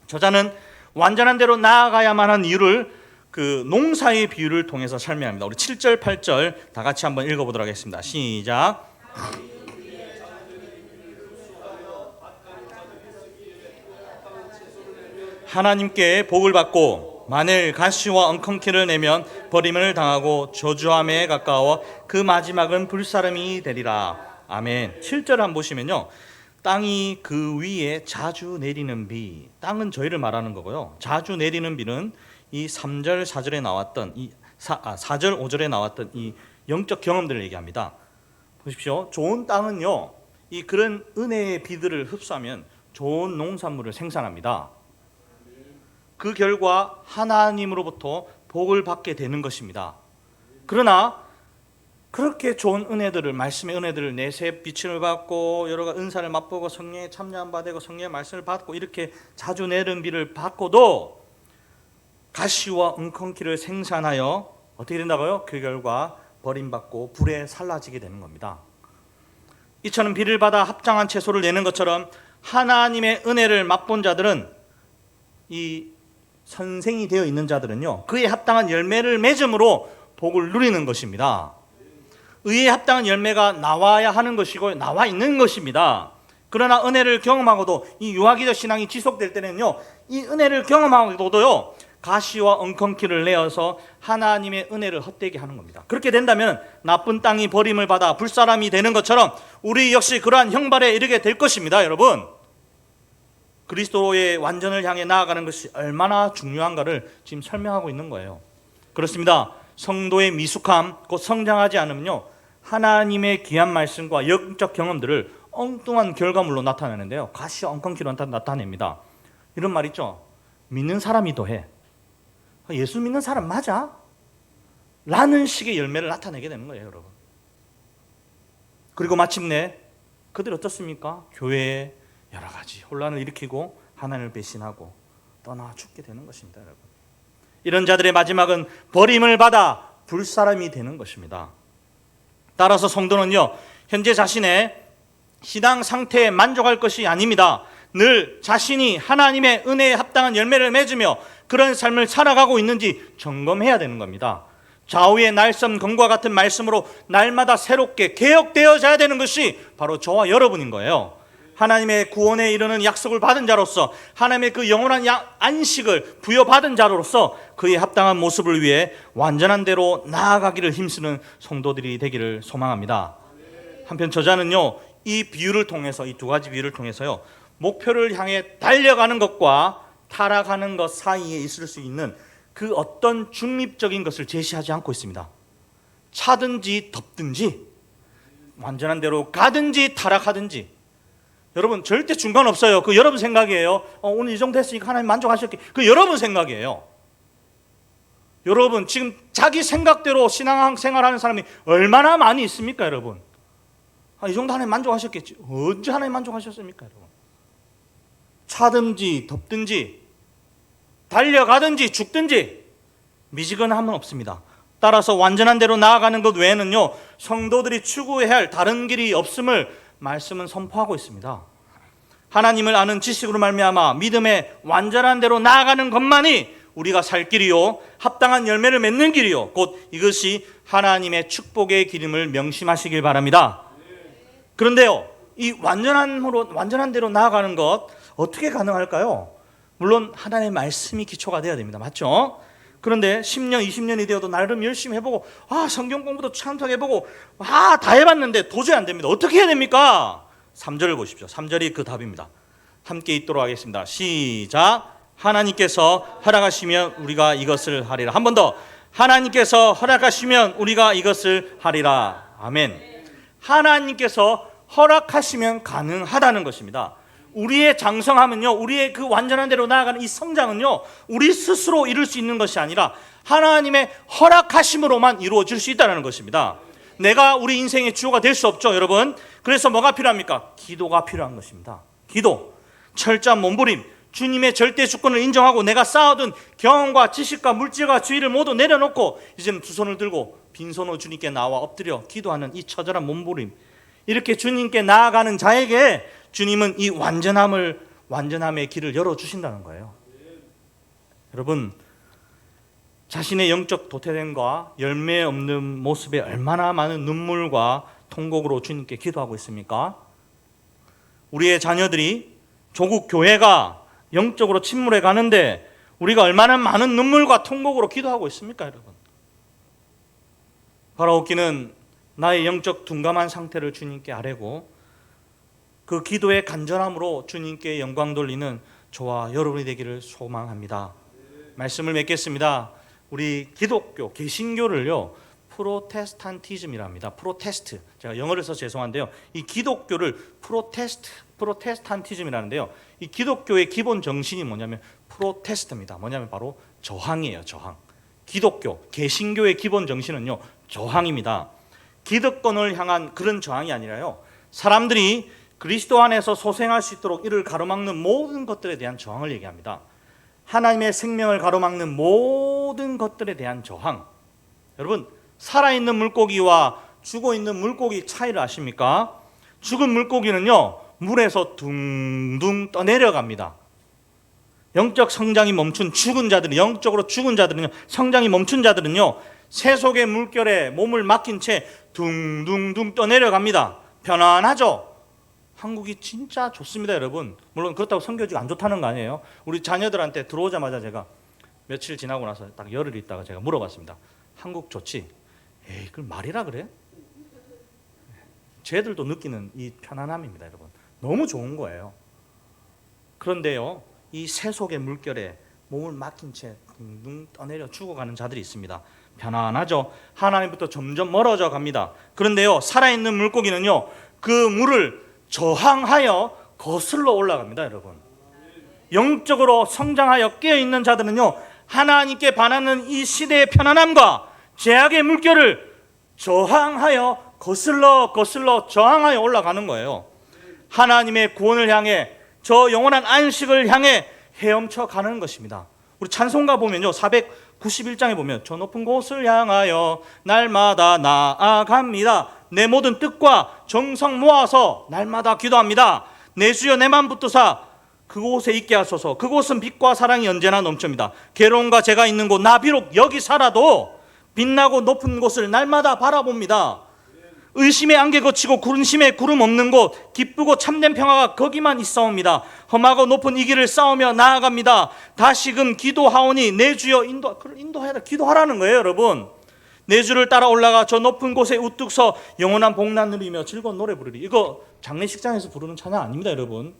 저자는 완전한 대로 나아가야만 하는 이유를 농사의 비유를 통해서 설명합니다. 우리 7절 8절 다 같이 한번 읽어보도록 하겠습니다. 시작. 하나님께 복을 받고 만일 가시와 엉겅퀴를 내면 버림을 당하고 저주함에 가까워 그 마지막은 불사름이 되리라. 아멘. 7절 한번 보시면요, 땅이 그 위에 자주 내리는 비, 땅은 저희를 말하는 거고요. 자주 내리는 비는 이 3절 4절에 나왔던 4절 5절에 나왔던 이 영적 경험들을 얘기합니다. 보십시오. 좋은 땅은요, 이 그런 은혜의 비들을 흡수하면 좋은 농산물을 생산합니다. 그 결과 하나님으로부터 복을 받게 되는 것입니다. 그러나 그렇게 좋은 은혜들을, 말씀의 은혜들을, 내세 비침을 받고 여러 가지 은사를 맛보고 성령에 참여한 바 되고 성령의 말씀을 받고 이렇게 자주 내리는 비를 받고도 가시와 엉겅퀴를 생산하여 어떻게 된다고요? 그 결과 버림받고 불에 살라지게 되는 겁니다. 이처럼 비를 받아 합당한 채소를 내는 것처럼 하나님의 은혜를 맛본 자들은, 이 선생이 되어 있는 자들은요, 그에 합당한 열매를 맺음으로 복을 누리는 것입니다. 의에 합당한 열매가 나와야 하는 것이고 나와 있는 것입니다. 그러나 은혜를 경험하고도 이 유아기적 신앙이 지속될 때는요, 이 은혜를 경험하고도요, 가시와 엉겅퀴를 내어서 하나님의 은혜를 헛되게 하는 겁니다. 그렇게 된다면 나쁜 땅이 버림을 받아 불사람이 되는 것처럼 우리 역시 그러한 형벌에 이르게 될 것입니다. 여러분, 그리스도의 완전을 향해 나아가는 것이 얼마나 중요한가를 지금 설명하고 있는 거예요. 그렇습니다. 성도의 미숙함, 곧 성장하지 않으면요, 하나님의 귀한 말씀과 영적 경험들을 엉뚱한 결과물로 나타내는데요, 가시와 엉겅퀴로 나타냅니다. 이런 말 있죠. 믿는 사람이 더해. 예수 믿는 사람 맞아? 라는 식의 열매를 나타내게 되는 거예요, 여러분. 그리고 마침내 그들이 어떻습니까? 교회에 여러 가지 혼란을 일으키고 하나님을 배신하고 떠나 죽게 되는 것입니다, 여러분. 이런 자들의 마지막은 버림을 받아 불사람이 되는 것입니다. 따라서 성도는요, 현재 자신의 신앙 상태에 만족할 것이 아닙니다. 늘 자신이 하나님의 은혜에 합당한 열매를 맺으며 그런 삶을 살아가고 있는지 점검해야 되는 겁니다. 좌우의 날선 검과 같은 말씀으로 날마다 새롭게 개혁되어져야 되는 것이 바로 저와 여러분인 거예요. 하나님의 구원에 이르는 약속을 받은 자로서 하나님의 그 영원한 안식을 부여받은 자로서 그에 합당한 모습을 위해 완전한 대로 나아가기를 힘쓰는 성도들이 되기를 소망합니다. 한편 저자는요, 이 비유를 통해서, 이 두 가지 비유를 통해서요, 목표를 향해 달려가는 것과 타락하는 것 사이에 있을 수 있는 그 어떤 중립적인 것을 제시하지 않고 있습니다. 차든지 덥든지, 완전한 대로 가든지 타락하든지, 여러분 절대 중간 없어요. 그 여러분 생각이에요. 오늘 이 정도 했으니까 하나님 만족하셨게. 그 여러분 생각이에요. 여러분 지금 자기 생각대로 신앙생활하는 사람이 얼마나 많이 있습니까, 여러분? 이 정도 하나님 만족하셨겠지. 언제 하나님 만족하셨습니까, 여러분? 차든지 덥든지 달려가든지 죽든지 미지근함은 없습니다. 따라서 완전한 대로 나아가는 것 외에는요, 성도들이 추구해야 할 다른 길이 없음을 말씀은 선포하고 있습니다. 하나님을 아는 지식으로 말미암아 믿음의 완전한 대로 나아가는 것만이 우리가 살 길이요, 합당한 열매를 맺는 길이요, 곧 이것이 하나님의 축복의 길임을 명심하시길 바랍니다. 그런데요, 이 완전한 대로 나아가는 것 어떻게 가능할까요? 물론 하나님의 말씀이 기초가 되어야 됩니다. 맞죠? 그런데 10년, 20년이 되어도 나름 열심히 해보고, 성경 공부도 참석해보고, 다 해봤는데 도저히 안 됩니다. 어떻게 해야 됩니까? 3절을 보십시오. 3절이 그 답입니다. 함께 읽도록 하겠습니다. 시작. 하나님께서 허락하시면 우리가 이것을 하리라. 한 번 더. 하나님께서 허락하시면 우리가 이것을 하리라. 아멘. 하나님께서 허락하시면 가능하다는 것입니다. 우리의 장성함은요, 우리의 그 완전한 대로 나아가는 이 성장은요, 우리 스스로 이룰 수 있는 것이 아니라 하나님의 허락하심으로만 이루어질 수 있다는 것입니다. 내가 우리 인생의 주요가 될 수 없죠, 여러분. 그래서 뭐가 필요합니까? 기도가 필요한 것입니다. 기도, 철저한 몸부림, 주님의 절대 주권을 인정하고 내가 쌓아둔 경험과 지식과 물질과 주의를 모두 내려놓고 이제는 두 손을 들고 빈손으로 주님께 나와 엎드려 기도하는 이 처절한 몸부림, 이렇게 주님께 나아가는 자에게 주님은 이 완전함의 길을 열어주신다는 거예요. 여러분, 자신의 영적 도태됨과 열매 없는 모습에 얼마나 많은 눈물과 통곡으로 주님께 기도하고 있습니까? 우리의 자녀들이 조국 교회가 영적으로 침몰해 가는데 우리가 얼마나 많은 눈물과 통곡으로 기도하고 있습니까, 여러분? 바라옵기는 나의 영적 둔감한 상태를 주님께 아뢰고 그 기도의 간절함으로 주님께 영광 돌리는 저와 여러분이 되기를 소망합니다. 말씀을 맺겠습니다. 우리 기독교, 개신교를요, 프로테스탄티즘이랍니다. 프로테스트. 제가 영어를 써서 죄송한데요. 이 기독교를 프로테스탄티즘이라는데요. 이 기독교의 기본 정신이 뭐냐면 프로테스트입니다. 뭐냐면 바로 저항이에요, 저항. 기독교, 개신교의 기본 정신은요, 저항입니다. 기득권을 향한 그런 저항이 아니라요, 사람들이 그리스도 안에서 소생할 수 있도록 이를 가로막는 모든 것들에 대한 저항을 얘기합니다. 하나님의 생명을 가로막는 모든 것들에 대한 저항. 여러분, 살아있는 물고기와 죽어있는 물고기 차이를 아십니까? 죽은 물고기는요, 물에서 둥둥 떠내려갑니다. 영적 성장이 멈춘 죽은 자들은, 영적으로 죽은 자들은요, 성장이 멈춘 자들은요, 새 속의 물결에 몸을 맡긴 채 둥둥둥 떠내려갑니다. 편안하죠? 한국이 진짜 좋습니다, 여러분. 물론 그렇다고 선교지가 안 좋다는 거 아니에요. 우리 자녀들한테 들어오자마자 제가 며칠 지나고 나서 딱 열흘 있다가 제가 물어봤습니다. 한국 좋지? 에이, 그걸 말이라 그래? 쟤들도 느끼는 이 편안함입니다, 여러분. 너무 좋은 거예요. 그런데요, 이 새 속의 물결에 몸을 맡긴 채 둥둥 떠내려 죽어가는 자들이 있습니다. 편안하죠? 하나님부터 점점 멀어져 갑니다. 그런데요, 살아있는 물고기는요, 그 물을 저항하여 거슬러 올라갑니다, 여러분. 영적으로 성장하여 깨어있는 자들은요, 하나님께 반하는 이 시대의 편안함과 죄악의 물결을 저항하여 거슬러 저항하여 올라가는 거예요. 하나님의 구원을 향해, 저 영원한 안식을 향해 헤엄쳐 가는 것입니다. 우리 찬송가 보면요, 491장에 보면 저 높은 곳을 향하여 날마다 나아갑니다. 내 모든 뜻과 정성 모아서 날마다 기도합니다. 내 주여 내 맘 붙드사 그곳에 있게 하소서. 그곳은 빛과 사랑이 언제나 넘칩니다. 괴로움과 죄가 있는 곳, 나 비록 여기 살아도 빛나고 높은 곳을 날마다 바라봅니다. 의심의 안개 거치고 군심의 구름 없는 곳, 기쁘고 참된 평화가 거기만 있사옵니다. 험하고 높은 이 길을 싸우며 나아갑니다. 다시금 기도하오니 내 주여 인도하라. 기도하라는 거예요, 여러분. 내 주를 따라 올라가 저 높은 곳에 우뚝 서 영원한 복난 누리며 즐거운 노래 부르리. 이거 장례식장에서 부르는 찬양 아닙니다, 여러분.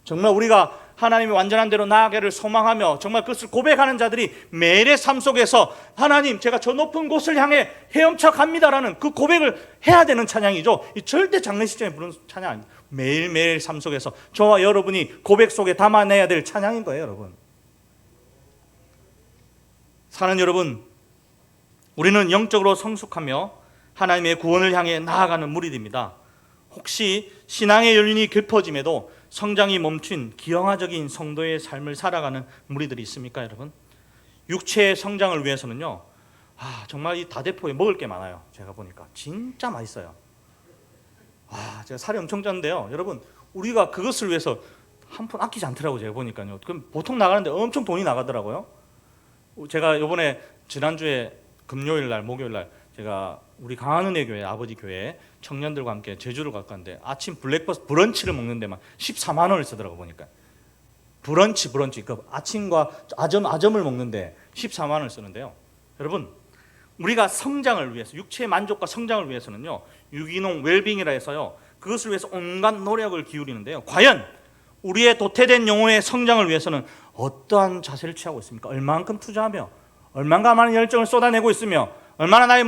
정말 우리가 하나님의 완전한 대로 나아가기를 소망하며 정말 그것을 고백하는 자들이 매일의 삶 속에서 하나님, 제가 저 높은 곳을 향해 헤엄쳐 갑니다라는 그 고백을 해야 되는 찬양이죠. 이 절대 장례식장에 부르는 찬양 아닙니다. 매일매일 삶 속에서 저와 여러분이 고백 속에 담아내야 될 찬양인 거예요, 여러분. 사는 여러분, 우리는 영적으로 성숙하며 하나님의 구원을 향해 나아가는 무리들입니다. 혹시 신앙의 연륜이 깊어짐에도 성장이 멈춘 기형아적인 성도의 삶을 살아가는 무리들이 있습니까, 여러분? 육체의 성장을 위해서는요, 정말 이 다대포에 먹을 게 많아요. 제가 보니까 진짜 맛있어요. 제가 살이 엄청 쪘는데요, 여러분, 우리가 그것을 위해서 한 푼 아끼지 않더라고요. 제가 보니까요. 그럼 보통 나가는데 엄청 돈이 나가더라고요. 제가 이번에 지난주에 금요일 날, 목요일 날 제가 우리 강한은혜 교회, 아버지 교회 청년들과 함께 제주를 갔는데 아침 블랙버스 브런치를 먹는 데만 14만 원을 쓰더라고 보니까. 브런치 그 아침과 아점을 먹는데 14만 원을 쓰는데요. 여러분, 우리가 성장을 위해서, 육체의 만족과 성장을 위해서는요, 유기농 웰빙이라 해서요, 그것을 위해서 온갖 노력을 기울이는데요, 과연 우리의 도태된 영혼의 성장을 위해서는 어떠한 자세를 취하고 있습니까? 얼만큼 투자하며 얼마나 많은 열정을 쏟아내고 있으며 얼마나 나의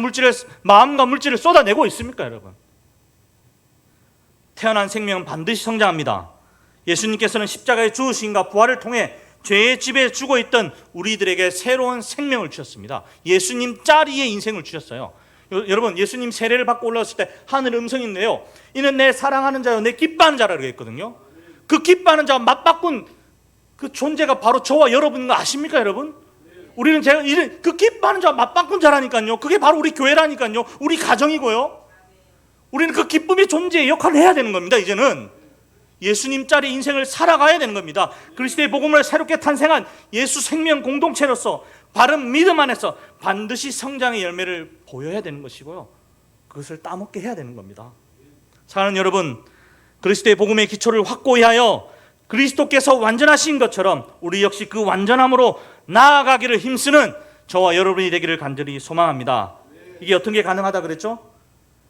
마음과 물질을 쏟아내고 있습니까, 여러분? 태어난 생명은 반드시 성장합니다. 예수님께서는 십자가의 죽으심과 부활을 통해 죄의 집에 죽어있던 우리들에게 새로운 생명을 주셨습니다. 예수님 짜리의 인생을 주셨어요. 여러분, 예수님 세례를 받고 올라왔을 때 하늘 음성이 있네요. 이는 내 사랑하는 자요 내 기뻐하는 자라고 했거든요. 그 기뻐하는 자와 맞바꾼 그 존재가 바로 저와 여러분인 거 아십니까, 여러분? 우리는 그 기뻐하는 자와 맞바꾼 자라니까요. 그게 바로 우리 교회라니까요. 우리 가정이고요. 우리는 그 기쁨의 존재의 역할을 해야 되는 겁니다. 이제는 예수님 짜리 인생을 살아가야 되는 겁니다. 그리스도의 복음을 새롭게 탄생한 예수 생명 공동체로서 바른 믿음 안에서 반드시 성장의 열매를 보여야 되는 것이고요, 그것을 따먹게 해야 되는 겁니다. 사랑하는 여러분, 그리스도의 복음의 기초를 확고히 하여 그리스도께서 완전하신 것처럼 우리 역시 그 완전함으로 나아가기를 힘쓰는 저와 여러분이 되기를 간절히 소망합니다. 이게 어떤 게 가능하다 그랬죠?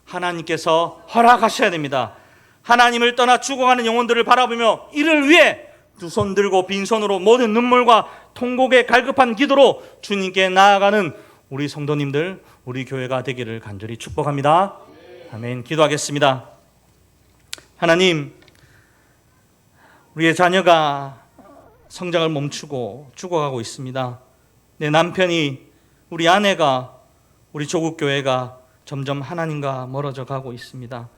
하나님께서 허락하셔야 됩니다. 하나님을 떠나 죽어가는 영혼들을 바라보며 이를 위해 두 손 들고 빈손으로 모든 눈물과 통곡의 갈급한 기도로 주님께 나아가는 우리 성도님들, 우리 교회가 되기를 간절히 축복합니다. 아멘. 기도하겠습니다. 하나님, 우리의 자녀가 성장을 멈추고 죽어가고 있습니다. 내 남편이, 우리 아내가, 우리 조국 교회가 점점 하나님과 멀어져 가고 있습니다.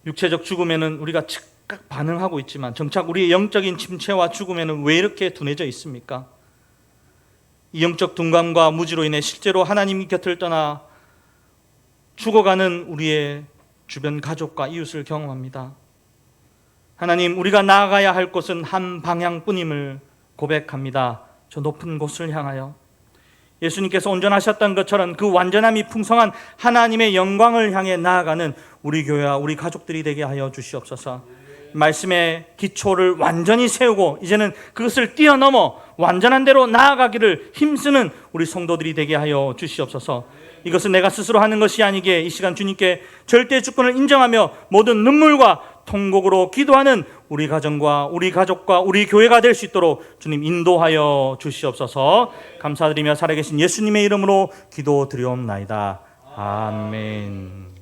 육체적 죽음에는 우리가 즉각 반응하고 있지만 정작 우리의 영적인 침체와 죽음에는 왜 이렇게 둔해져 있습니까? 이 영적 둔감과 무지로 인해 실제로 하나님 곁을 떠나 죽어가는 우리의 주변 가족과 이웃을 경험합니다. 하나님, 우리가 나아가야 할 곳은 한 방향뿐임을 고백합니다. 저 높은 곳을 향하여 예수님께서 온전하셨던 것처럼 그 완전함이 풍성한 하나님의 영광을 향해 나아가는 우리 교회와 우리 가족들이 되게 하여 주시옵소서. 말씀의 기초를 완전히 세우고 이제는 그것을 뛰어넘어 완전한 대로 나아가기를 힘쓰는 우리 성도들이 되게 하여 주시옵소서. 이것은 내가 스스로 하는 것이 아니기에 이 시간 주님께 절대 주권을 인정하며 모든 눈물과 통곡으로 기도하는 우리 가정과 우리 가족과 우리 교회가 될 수 있도록 주님 인도하여 주시옵소서. 감사드리며 살아계신 예수님의 이름으로 기도드리옵나이다. 아멘.